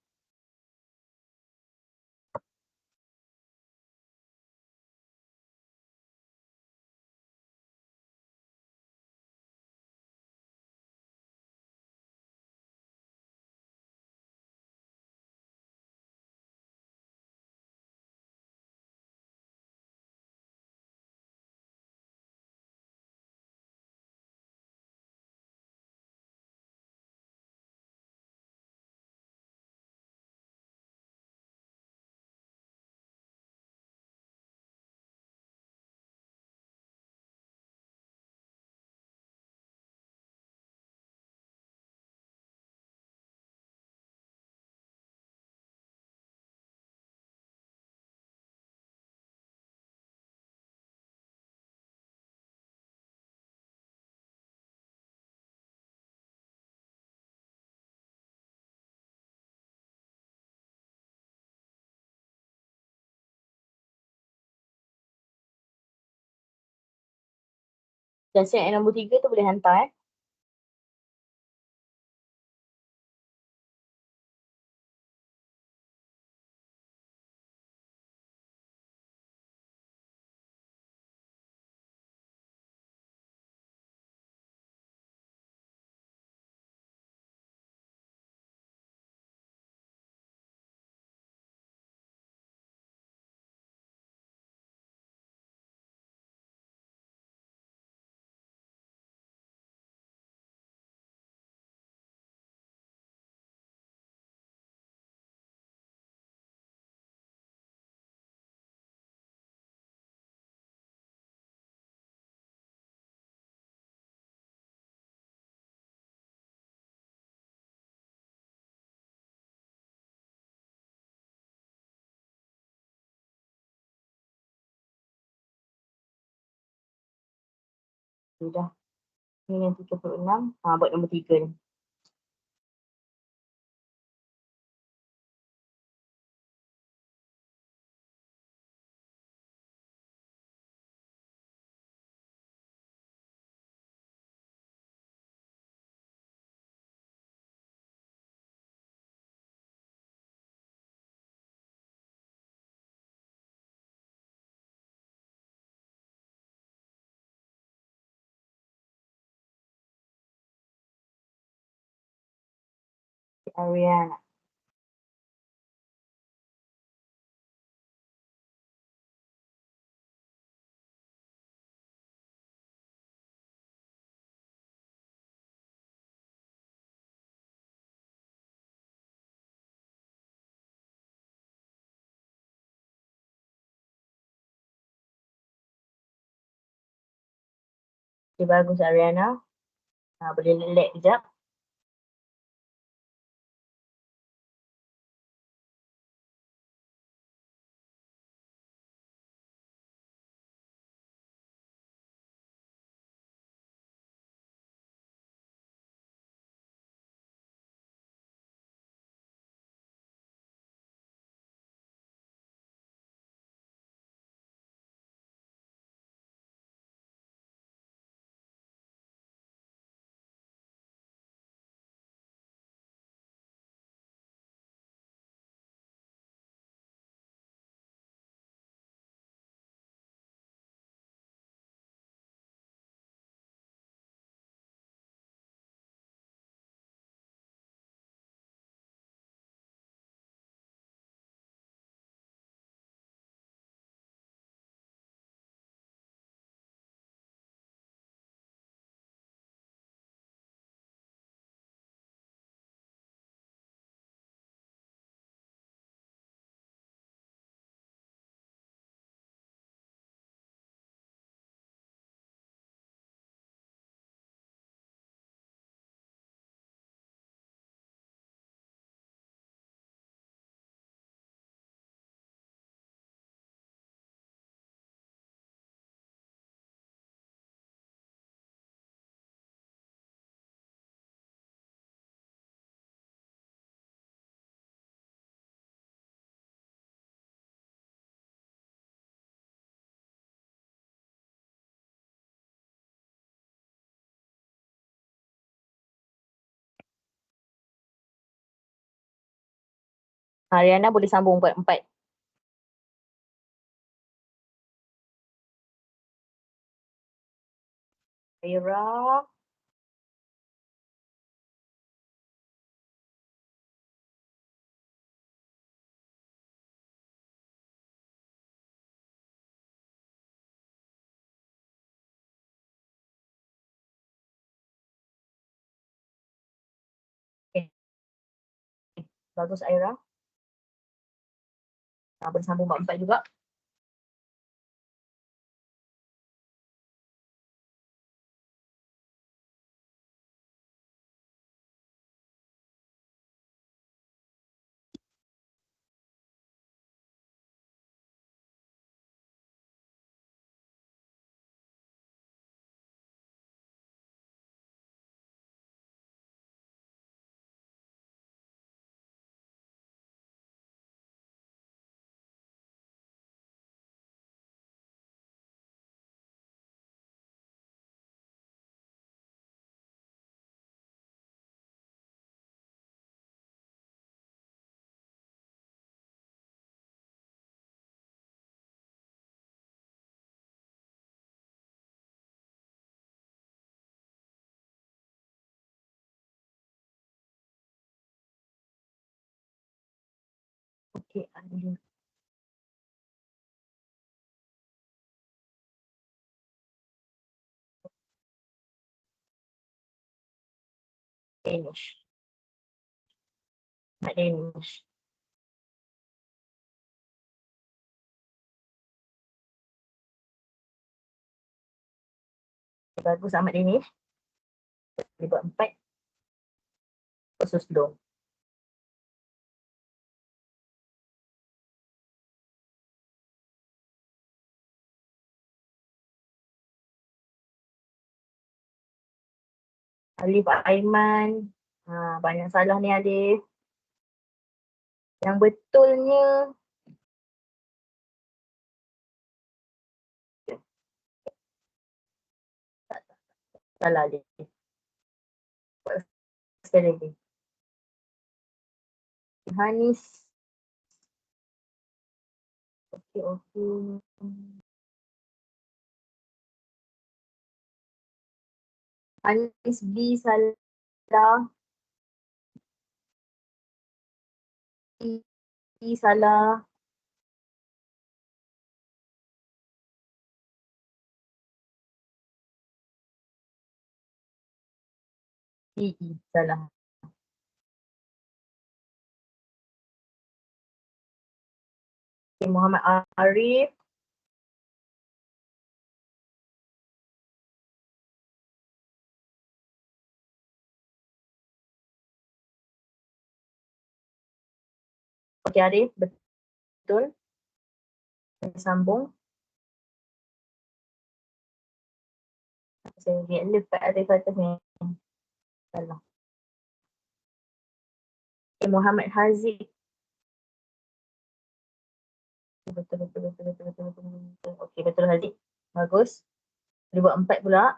Dah siap yang nombor 3 tu boleh hantar . Sudah. Ni yang 36. Buat nombor 3 ni. Ariana. Okay, bagus Ariana. Boleh lag sekejap. Ariana boleh sambung buat 4. Ira. Okay. Bagus Aira. Boleh sambung buat 4 juga. Okay, Andi. Danish. Mak Danish. Bagus Ahmad Danish. Dia buat 4. So slow. Alif Aiman. Banyak salah ni Alif. Yang betulnya salah Alif. Sekali lagi. Hanis. Okey. Hanis B salah. E salah. Salah. Okay, Muhammad Arif. Okey Arif, betul. Sambung. Saya lihat Alif kat Arif atas ni. Salah. Okay, Muhammad Haziq. Betul. Okey, betul Haziq. Bagus. Dia buat 4 pula.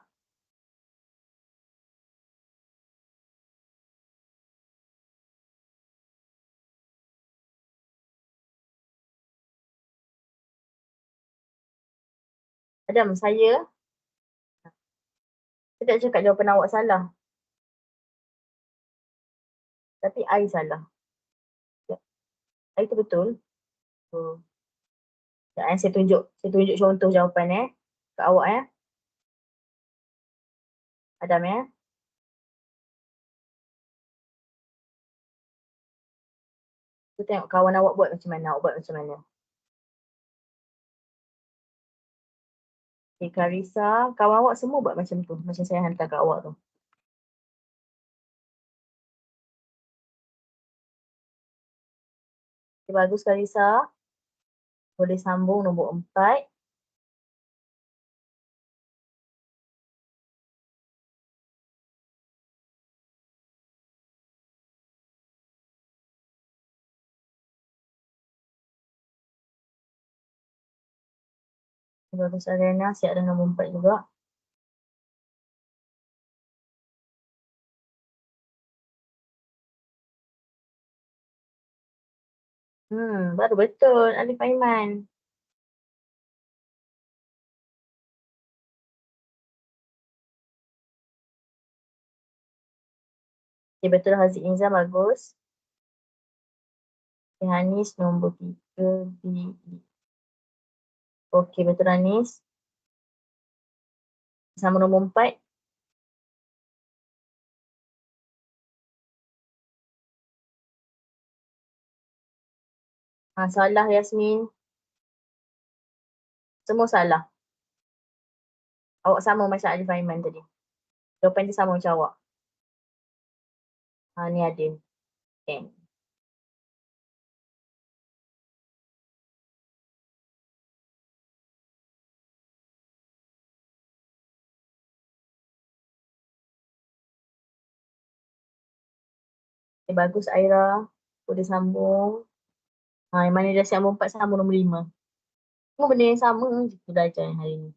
Adam, saya tak cakap jawapan awak salah. Tapi I salah. I tu betul. So, saya tunjuk contoh jawapan kat awak Adam Kita tengok kawan awak buat macam mana, Okay, Karisa, kawan awak semua buat macam tu, macam saya hantar kat awak tu. Okay, bagus Karisa. Boleh sambung nombor 4. Bagus Ariana, siap dengan nombor 4 juga. Baru betul Alif Aiman. Okay, betul Haziq Nizam, bagus. Okay, Hanis nombor 3 B. Okay, betul Hanis. Sama nombor 4. Salah Yasmin. Semua salah. Awak sama macam Alif Aiman tadi. Jawapan dia sama macam awak. Ni Adin. Okay. Okay, bagus Aira. Boleh sambung. Yang mana dah siap nombor 4 sambung nombor 5. Semua benda yang sama je kita belajar hari ni.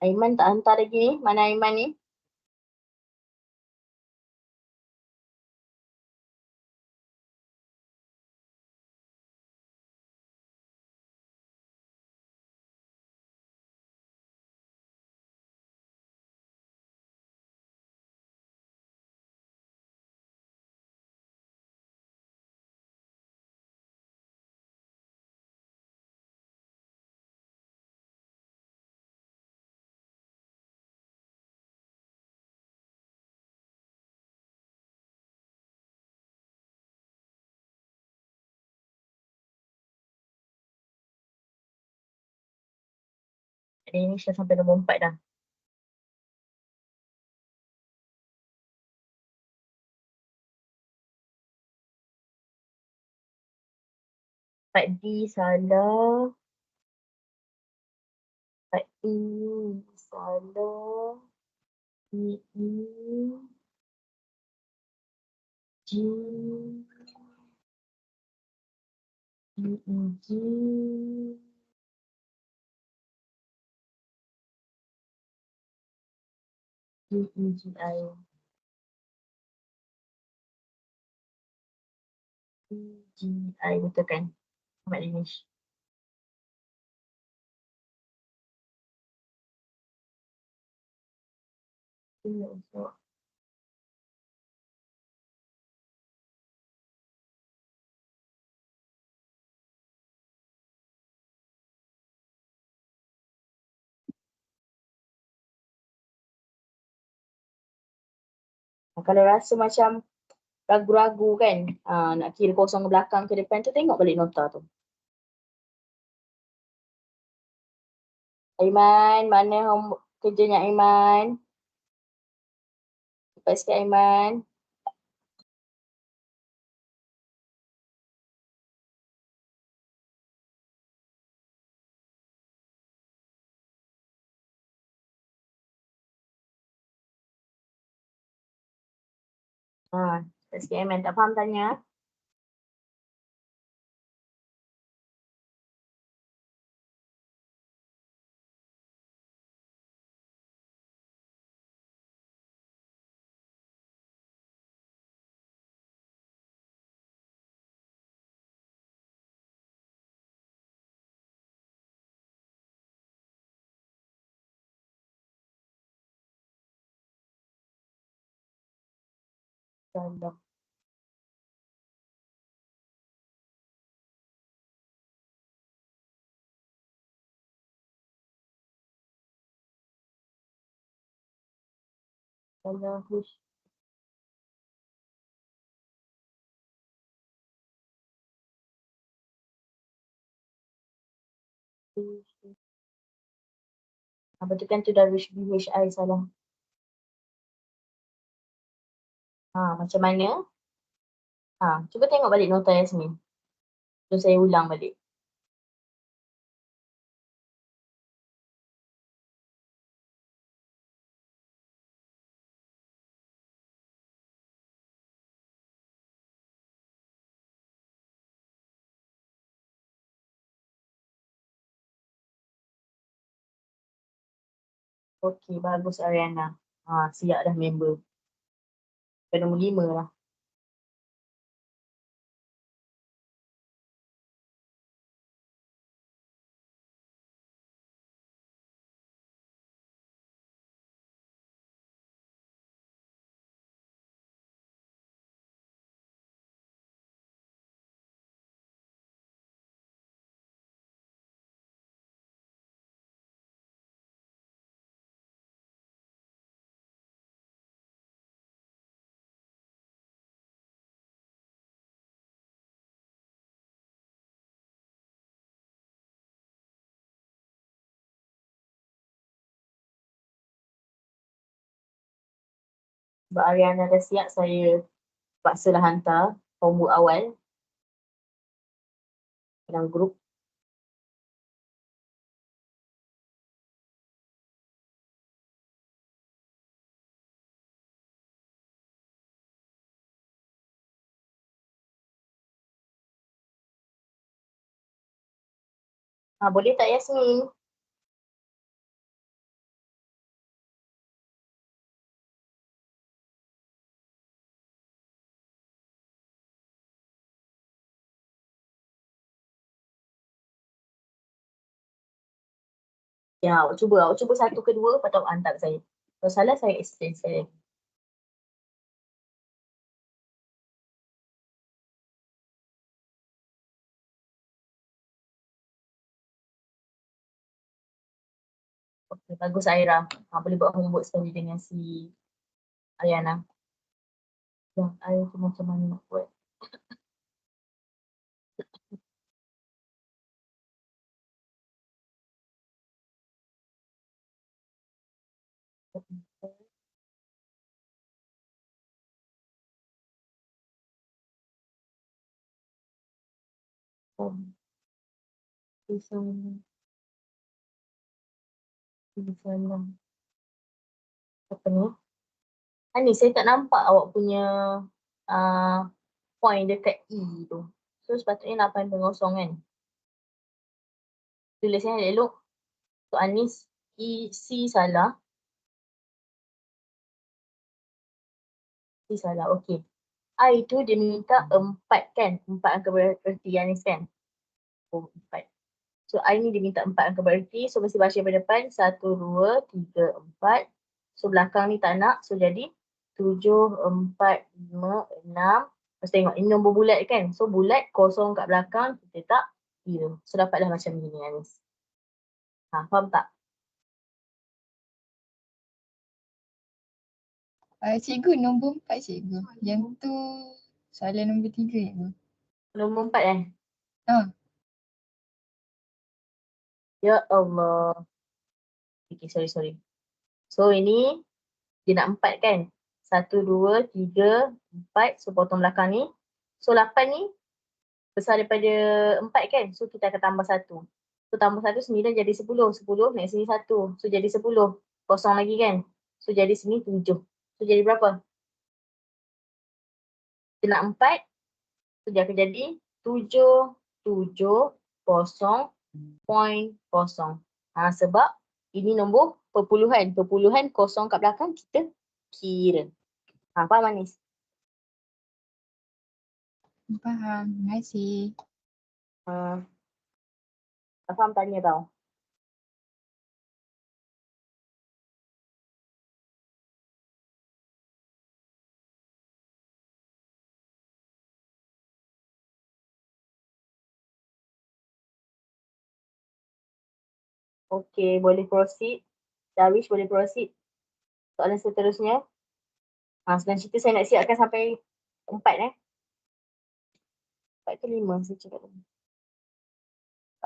Aiman tak hantar lagi ni. Mana Aiman ni? Ini dah sampai nombor 4 dah. Part D salah. Part E salah. E, G, G, I. Betul kan? Ahmad Danish. Kalau rasa macam ragu-ragu kan, nak kira kosong ke belakang ke depan tu, tengok balik nota tu. Aiman, mana kerjanya Aiman? Cepat sikit Aiman. Cepat sikit Aiman, tak faham tanya. Salah. Salah. Betul kan tu dah WHI salah. Macam mana? Cuba tengok balik nota Yasmin. Terus saya ulang balik. Okey, bagus Ariana. Siap dah member. Ke nombor 5 lah. Sebab Ariana dah siap, saya paksalah hantar homework awal dalam grup. Boleh tak Yasmin? Ya, awak cuba satu kedua, lepas tu awak hantar ke saya. Kalau salah saya explain saya. Okay, bagus Aira. Boleh buat homework sekali dengan si Ariana. Aira tu macam mana nak buat? Apa ni? Ni saya tak nampak awak punya point dekat E tu. So sepatutnya 8.0 kan? Tulis yang elok. So Anis E, C salah. C salah, okey. I tu dia minta 4 kan? 4 angka bererti Anis kan? Oh, 4. So I ni dia minta 4 angka bererti. So mesti baca pada depan 1, 2, 3, 4. So belakang ni tak nak. So jadi 7, 4, 5, 6. Mesti tengok ini nombor bulat kan? So bulat kosong kat belakang kita tak kira. So dapatlah macam ni Anis. Faham tak? Cikgu nombor 4 cikgu. Yang tu soalan nombor 3 cikgu. Nombor 4 kan? Ya Allah. Okay, sorry. So ini dia nak 4 kan? 1, 2, 3, 4. So potong belakang ni. So 8 ni besar daripada 4 kan? So kita akan tambah 1. So tambah 1, 9 jadi 10. 10 naik sini 1. So jadi 10. Kosong lagi kan? So jadi sini 7. So jadi berapa? Dia nak 4. So dia akan jadi 7, 7, 0, 0.0. Sebab ini nombor perpuluhan. Perpuluhan kosong kat belakang kita kira. Faham Anis? Faham. Terima kasih. Tak faham tanya tau. Okey, boleh proceed. Darwish boleh proceed. Soalan seterusnya. Sebenarnya cerita saya nak siapkan sampai 4 4 ke 5 saya cakap tadi.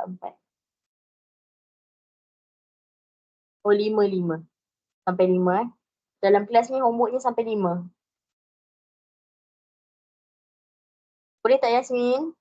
4. Oh 5. Sampai 5 Dalam kelas ni homeworknya sampai 5. Boleh tak Yasmin?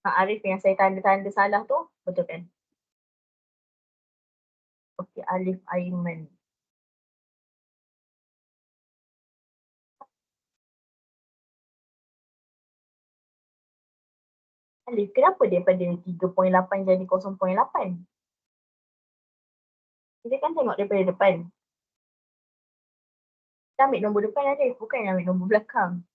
Arif yang saya tanda-tanda salah tu, betul kan? Okey, Alif Aiman. Alif, kenapa daripada 3.8 jadi 0.8? Kita kan tengok daripada depan. Kita ambil nombor depan Alif, bukan ambil nombor belakang.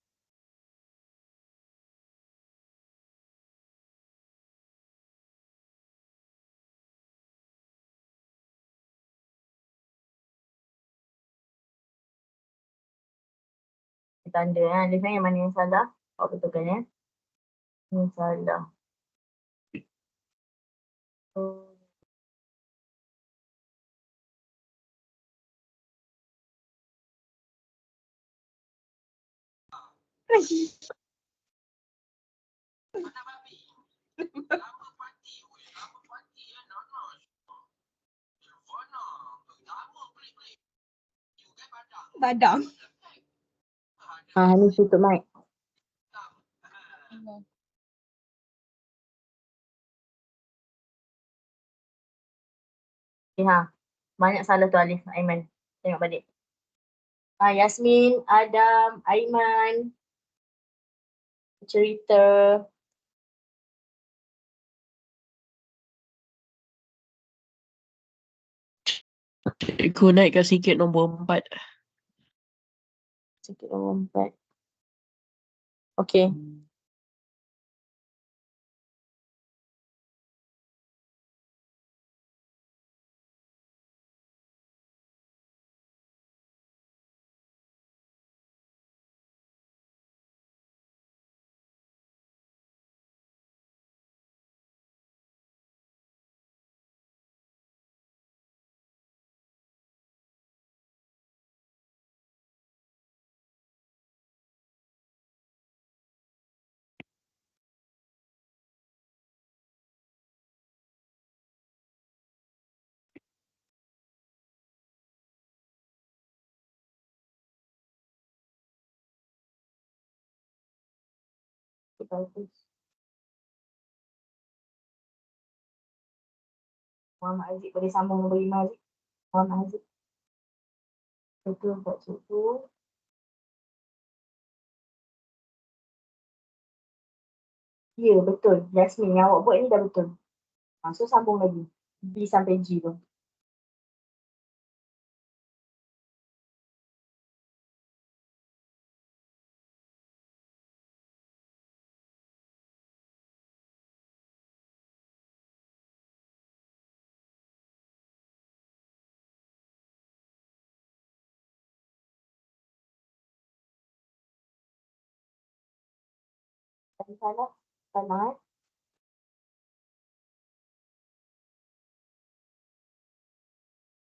Tanda Alif yang mana yang salah. Awak betulkan ya. Yang salah. Badang. Ni tutup mic. Okay, banyak salah tu Alif, Aiman. Tengok balik. Yasmin, Adam, Aiman. Cerita. Cikgu naikkan sikit nombor 4. Sikit nombor 4. Okey. Bagus. Muhammad Aziz boleh sambung nombor 5 Aziz. Muhammad Aziz. Betul tak cikgu? Ya betul. Yasmin yang awak buat ni dah betul. So sambung lagi. B sampai G tu. Tadi salah. Salah.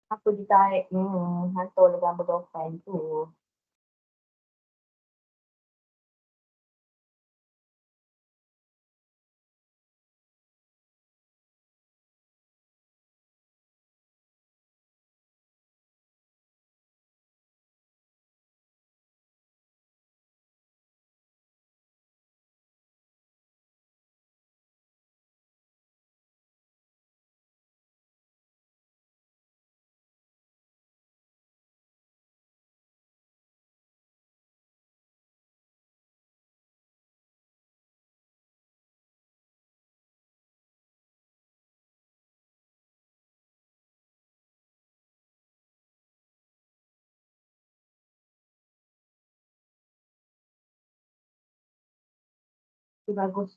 Apa ditarik? Hantar le gambar girlfriend tu. Itu bagus.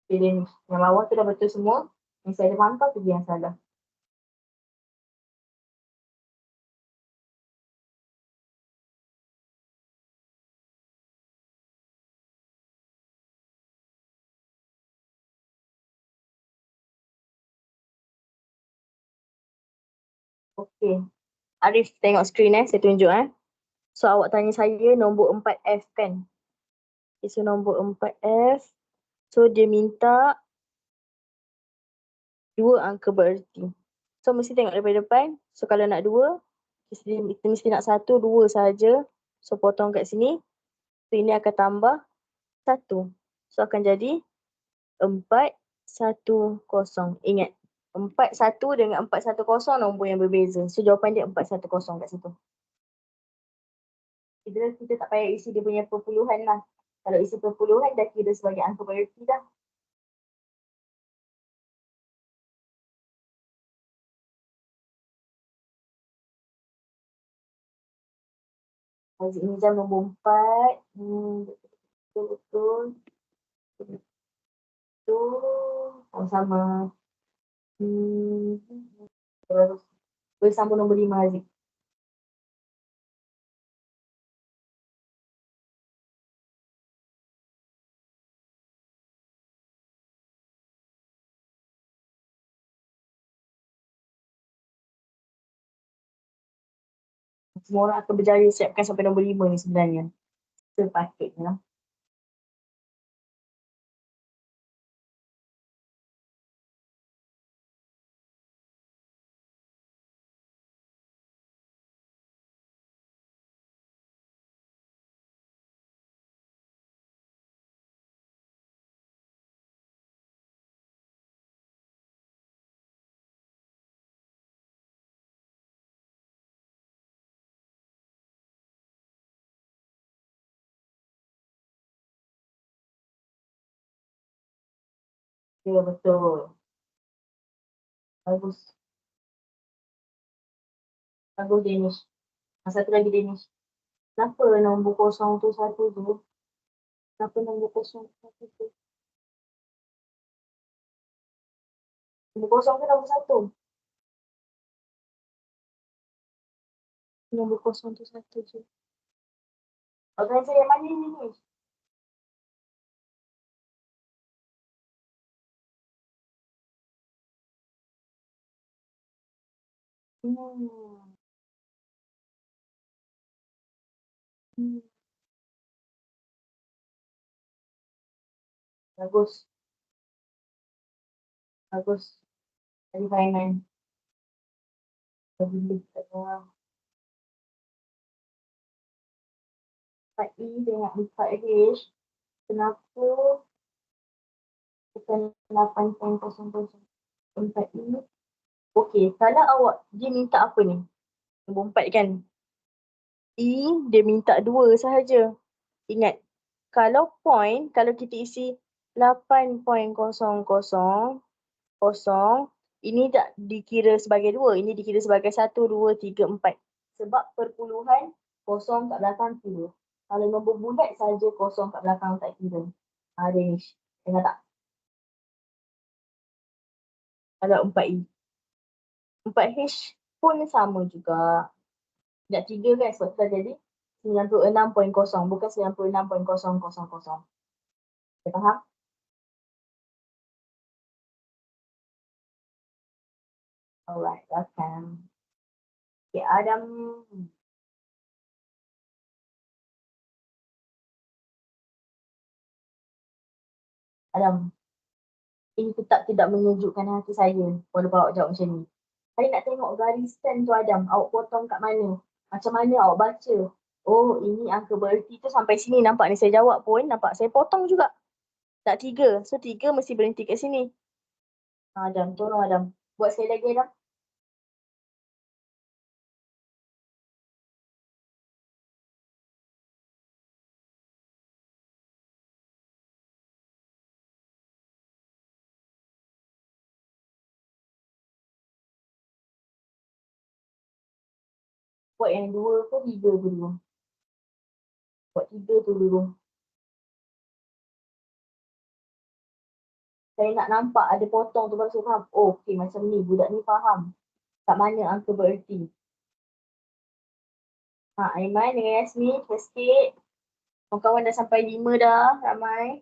Pilih ni. Yang bawah tu dah betul semua. Yang saya ada pantau tu dia yang salah. Okey. Arif tengok skrin saya tunjuk So awak tanya saya nombor 4F kan. Okay, so nombor 4F. So dia minta 2 angka bererti. So mesti tengok daripada depan. So kalau nak 2, kita mesti nak 1, 2 saja. So potong kat sini. So ini akan tambah 1. So akan jadi 410. Ingat, 41 dengan 410 nombor yang berbeza. So jawapan dia 410 kat situ. Kita tak payah isi dia punya perpuluhan lah. Kalau isi perpuluhan dah kira sebagai angka bererti dah. Haziq Nizam nombor 4. Betul-betul. Betul. Sama-sama. Boleh sambung nombor 5 Haziq. Semua orang akan berjaya siapkan sampai nombor 5 ni sebenarnya. Sepatutnya. Ya, betul. Bagus. Bagus, Danish. Satu lagi, Danish. Kenapa nombor kosong tu satu tu? Kenapa nombor kosong tu satu tu? Nombor kosong ke nombor satu? Nombor kosong tu satu je. Organisasi yang mana ni, Danish? Hmm. Hmm. Bagus. Bagus. Dari finance. Boleh tengah 4E dengan 4H. Kenapa bukan 8.00 4E? Okey, kalau awak, dia minta apa ni? Nombor 4 kan? E, dia minta 2 sahaja. Ingat, kalau point, kalau kita isi 8.00, ini tak dikira sebagai 2, ini dikira sebagai 1, 2, 3, 4. Sebab perpuluhan kosong kat belakang kira. Kalau nombor bulat saja kosong kat belakang tak kira. Range. Dengar tak? Kalau 4E. 4H pun sama juga. Tak 3 kan sebab tu dah jadi 96.0 bukan 96.000. Kita faham? Alright, welcome. Okay, Adam. Adam. Ini tetap tidak menyejukkan hati saya walaupun awak jawab macam ni. Saya nak tengok garisan tu Adam. Awak potong kat mana? Macam mana awak baca? Oh, ini angka bererti tu sampai sini nampak ni. Saya jawab pun nampak saya potong juga. Tak 3. So 3 mesti berhenti kat sini. Adam, tolong Adam. Buat sekali lagi Adam. Buat yang 2 ke 3 dulu. Buat 3 tu dulu. Saya nak nampak ada potong tu baru saya faham. Oh, okey macam ni. Budak ni faham. Kat mana angka bererti. Aiman dengan Yasmin, first sikit. Kawan-kawan dah sampai 5 dah, ramai.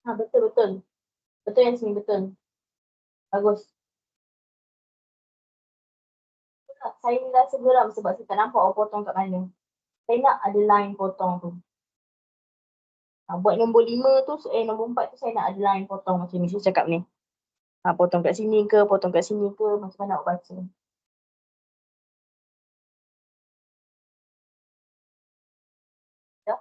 Betul-betul. Betul Yasmin, betul. Bagus. Saya rasa geram sebab saya tak nampak awak potong kat mana. Saya nak ada line potong tu. Buat nombor 5 tu, nombor 4 tu saya nak ada line potong macam ni. Saya cakap ni. Potong kat sini ke, potong kat sini ke, macam mana awak baca. Dah?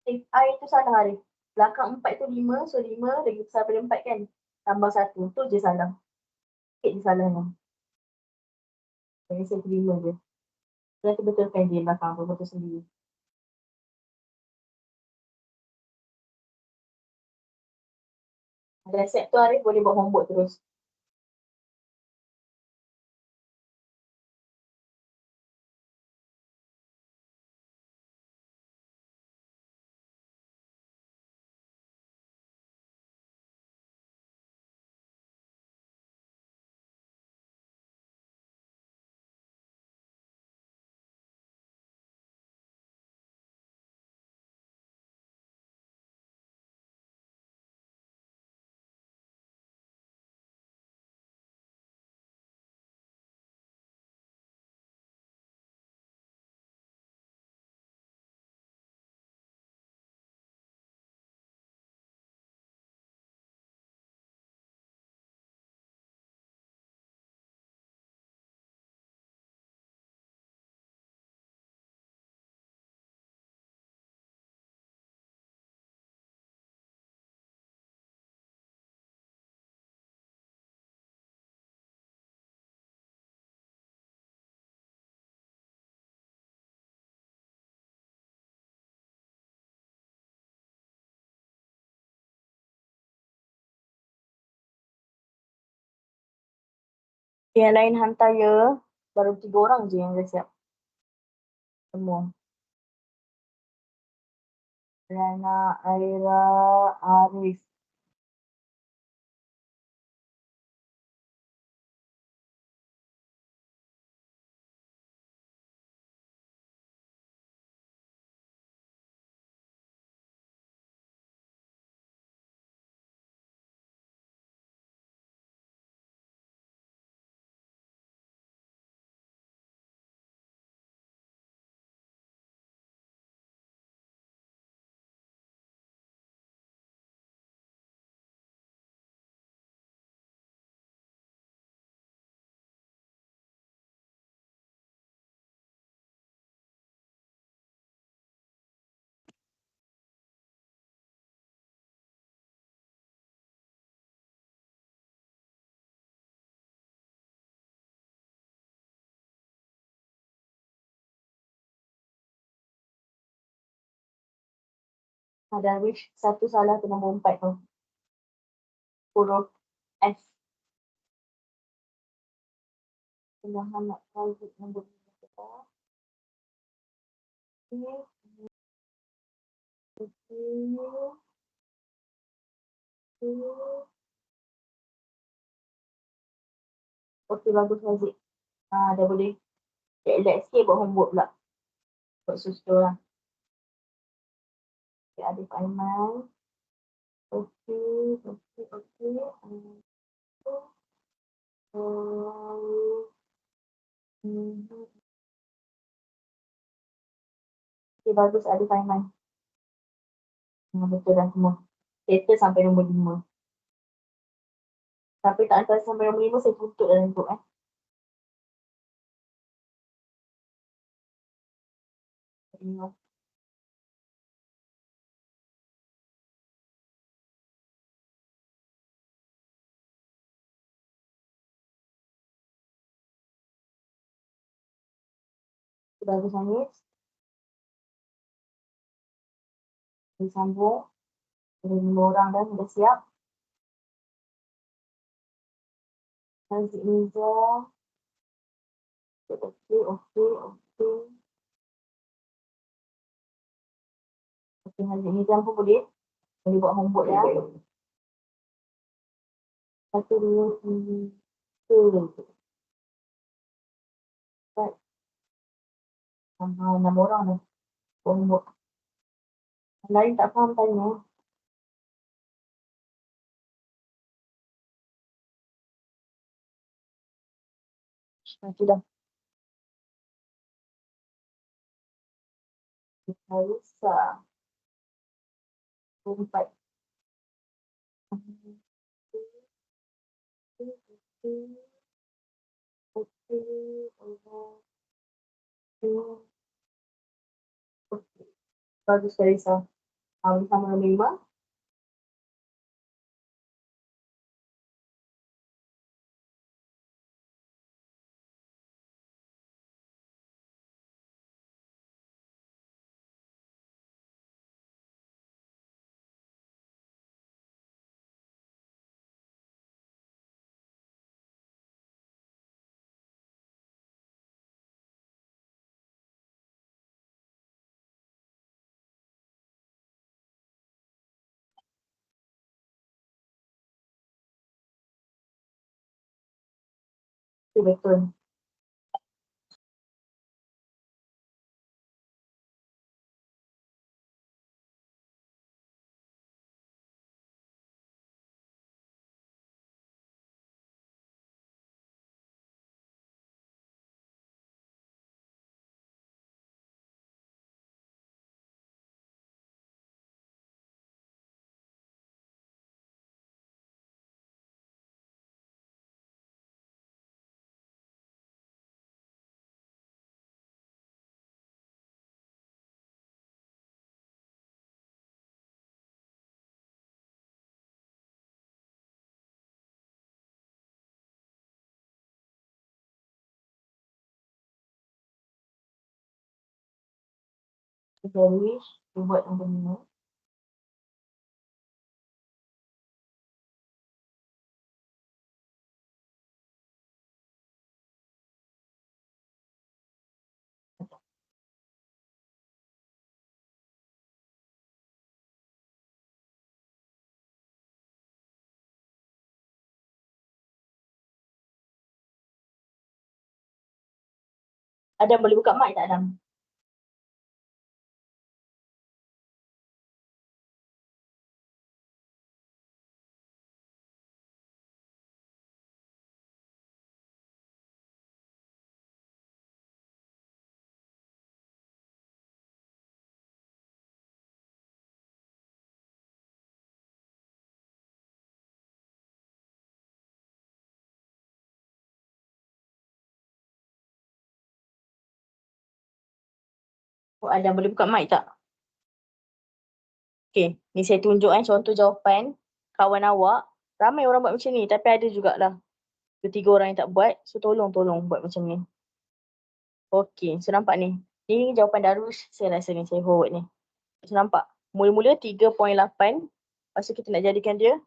I tu salah Arif. Belakang 4 tu 5, so 5 lagi besar daripada 4 kan. Tambah 1, tu je salah. Sikit je salahnya. Jadi saya terima je. Saya betulkan dia belakang tu, betul sendiri. Ada accept tu Arif boleh buat homework terus. Yang lain hantar ya. Baru 3 orang je yang dah siap. Semua. Rana, Aira, Arif. Darwish satu salah ke nombor 4 tu. Huruf S. Muhammad Faiz nombor 5. Okey, bagus Haziq. Dah boleh. Relax sikit buat homework pula. Buat susul lah. Okay, Adif Aiman. Okey. Okey, bagus Adif Aiman. Betul dah semua. Settle sampai nombor 5. Tapi tak hantar sampai nombor 5, saya tutup dalam grup Tengok. Bagus Anis. Kita sambung. Ada 5 orang dah, sudah siap. Haziq Niza. Okey. Okey, Haziq Niza pun boleh. Boleh buat homework ya. 1, 2, 3. 4. 6 orang dah. Buat homework. Yang lain tak faham tanya. Sudah. Harisa. 4. Bagus Harisa. Bersama nombor 5. Itu betul. Darwish, buat nombor 5. Adam boleh buka mic tak Adam? Oh, Adam boleh buka mic tak? Okay, ni saya tunjuk contoh jawapan kawan awak. Ramai orang buat macam ni tapi ada jugalah 2-3 orang yang tak buat. So tolong buat macam ni. Okay, so nampak ni. Ni jawapan Darus, saya rasa ni, saya forward ni. So nampak, mula-mula 3.8. Lepas tu kita nak jadikan dia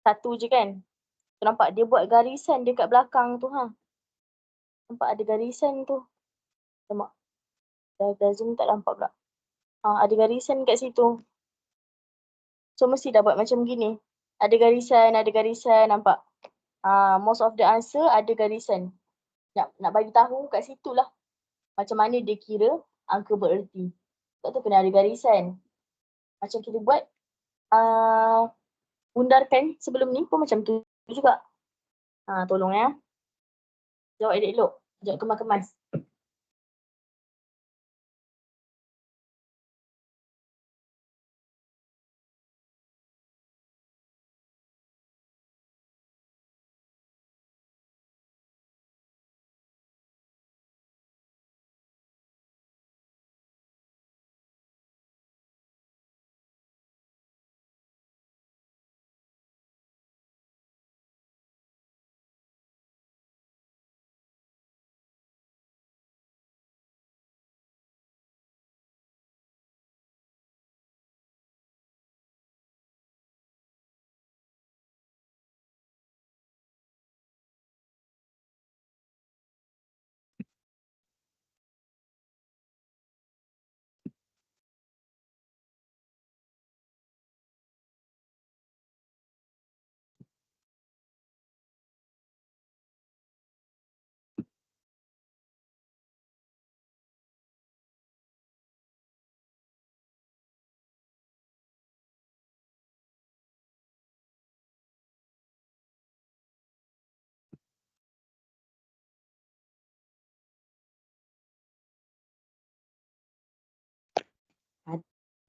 1 je kan. So nampak dia buat garisan dekat belakang tu ha. Nampak ada garisan tu. Nampak. Dah zoom tak nampak pula. Ada garisan kat situ. So mesti dah buat macam gini. Ada garisan, nampak. Most of the answer ada garisan. Nak bagi tahu kat situ lah macam mana dia kira angka bererti. Sebab tu kena ada garisan. Macam kita buat undarkan sebelum ni pun macam tu juga. Tolong ya. Jawab elok-elok. Jawab kemas-kemas.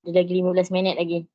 Ada lagi 15 minit lagi.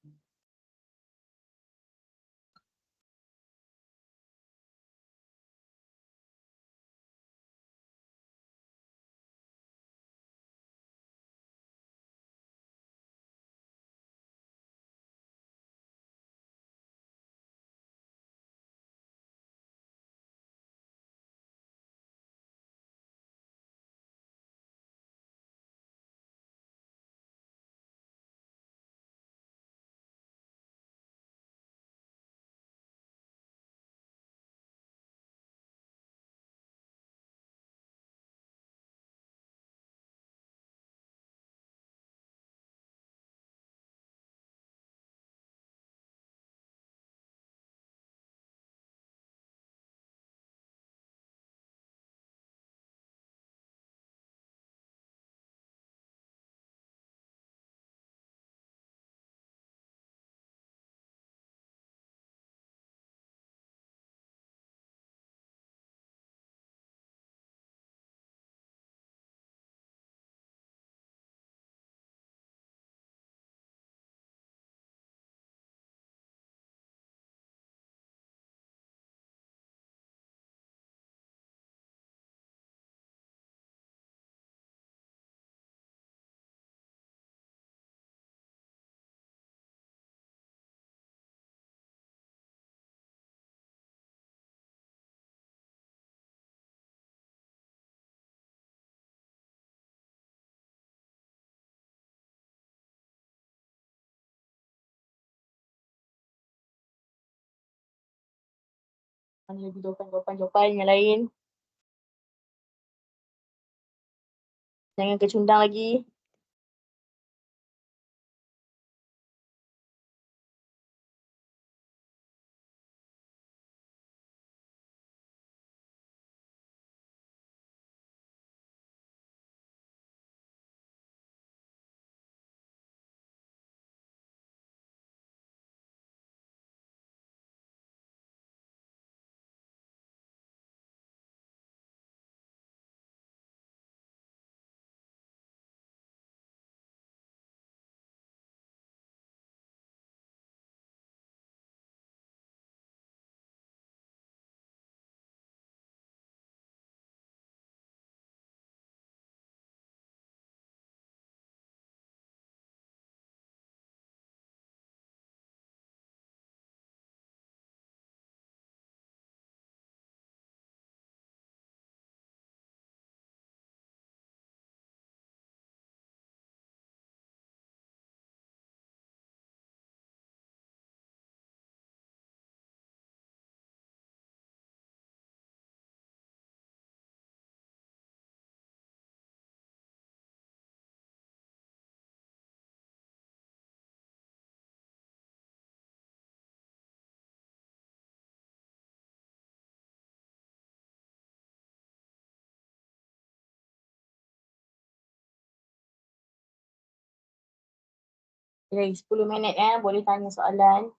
Mana lagi jawapan yang lain. Jangan kecundang lagi. Lagi 10 minit boleh tanya soalan.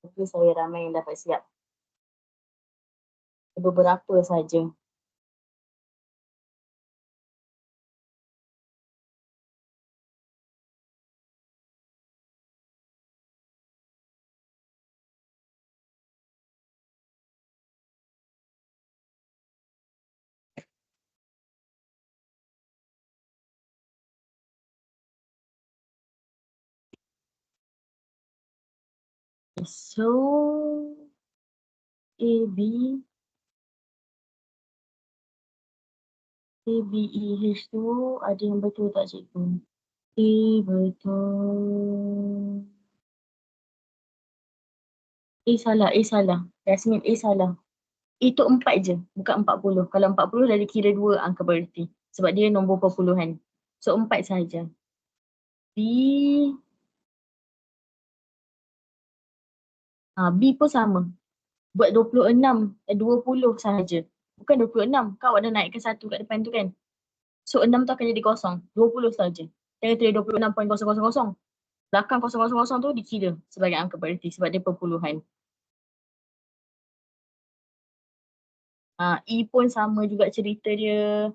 Tapi saya ramai yang dapat siap. Beberapa saja. So, A, B, A, B, E, H tu ada yang betul tak cikgu? A betul. A salah, A salah. Yasmin, A salah. Itu 4 je, bukan 40. Kalau 40 dah dikira 2 angka berarti. Sebab dia nombor perpuluhan. So 4 sahaja. B, B pun sama. Buat 26, 20 sahaja. Bukan 26. Kau ada naikkan 1 kat depan tu kan. So 6 tu akan jadi kosong. 20 sahaja. Jangan tulis 26.000. Belakang 000 tu dikira sebagai angka berarti sebab dia perpuluhan. E pun sama juga cerita dia.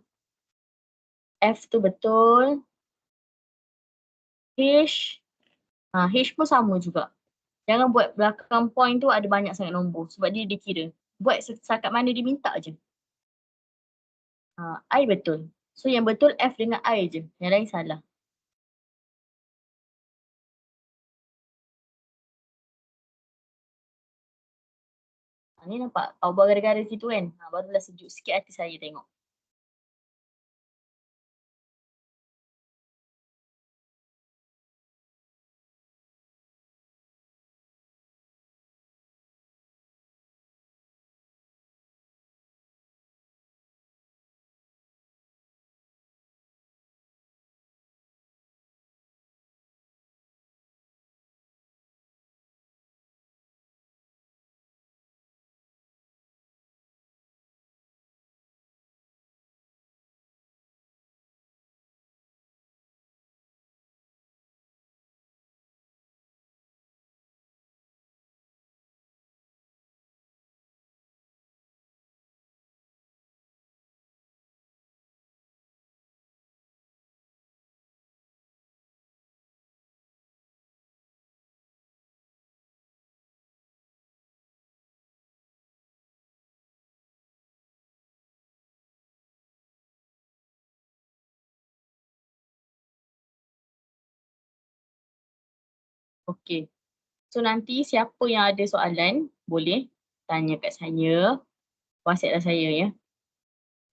F tu betul. H, H pun sama juga. Jangan buat belakang point tu ada banyak sangat nombor sebab dia dikira. Buat setakat mana dia minta je. I betul. So yang betul F dengan I je. Yang lain salah. Ni nampak taubah gara-gara situ kan. Barulah sejuk sikit hati saya tengok. Okey. So nanti siapa yang ada soalan boleh tanya kat saya. WhatsApp saya ya.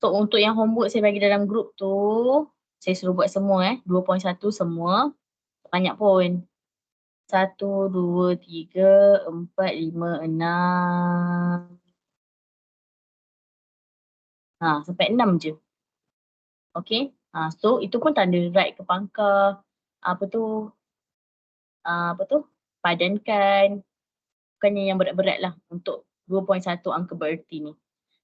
So untuk yang homework saya bagi dalam grup tu, saya suruh buat semua 2.1 semua. Banyak pun. 1, 2, 3, 4, 5, 6. Sampai 6 je. Okay. So itu pun tanda right ke pangkar. Apa tu? Padankan. Bukannya yang berat-berat lah untuk 2.1 angka bererti ni.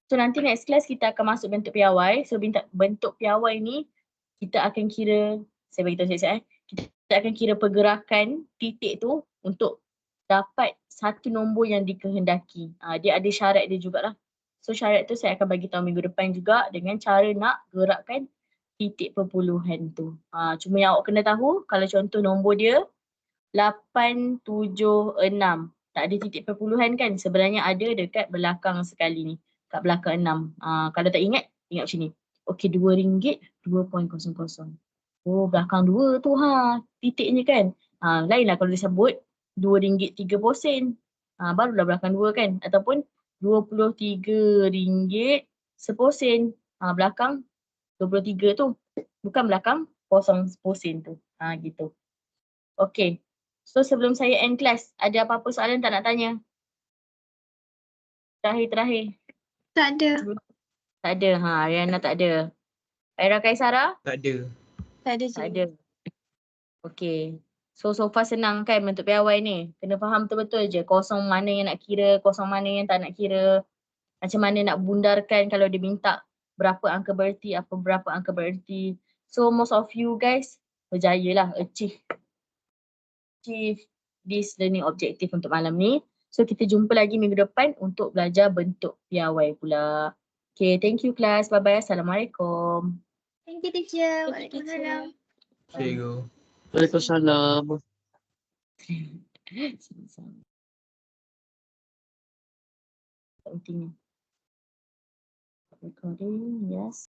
So nanti next class kita akan masuk bentuk piawai. So bentuk piawai ni kita akan kira, saya bagi tahu siap-siap kita akan kira pergerakan titik tu untuk dapat satu nombor yang dikehendaki. Dia ada syarat dia jugalah. So syarat tu saya akan bagi tahu minggu depan juga dengan cara nak gerakkan titik perpuluhan tu. Cuma yang awak kena tahu kalau contoh nombor dia 8, 7, 6. Tak ada titik perpuluhan kan? Sebenarnya ada dekat belakang sekali ni. Kat belakang 6. Kalau tak ingat macam ni. Okey, RM2, 2.00. Oh, belakang 2 tu titiknya kan. Lainlah kalau disebut RM2.30. Barulah belakang 2 kan. Ataupun RM23 seposen. Belakang 23 tu. Bukan belakang 0 seposen tu. Gitu. Okey. So sebelum saya end class, ada apa-apa soalan tak nak tanya? Terakhir. Tak ada. Tak ada. Ariana tak ada. Aira Kaisara? Tak ada. Tak ada Tak je. ada. Okey. So far senang kan bentuk piawai ni. Kena faham betul-betul je. Kosong mana yang nak kira, kosong mana yang tak nak kira. Macam mana nak bundarkan kalau dia minta berapa angka bererti, berapa angka bererti. So most of you guys berjaya lah achieve this learning objective untuk malam ni. So kita jumpa lagi minggu depan untuk belajar bentuk piawai pula. Okay, thank you class. Bye-bye. Assalamualaikum. Thank you teacher. Thank you, teacher. Waalaikumsalam. Cikgu. Waalaikumsalam. Sama-sama. Pentingnya. Recording, yes.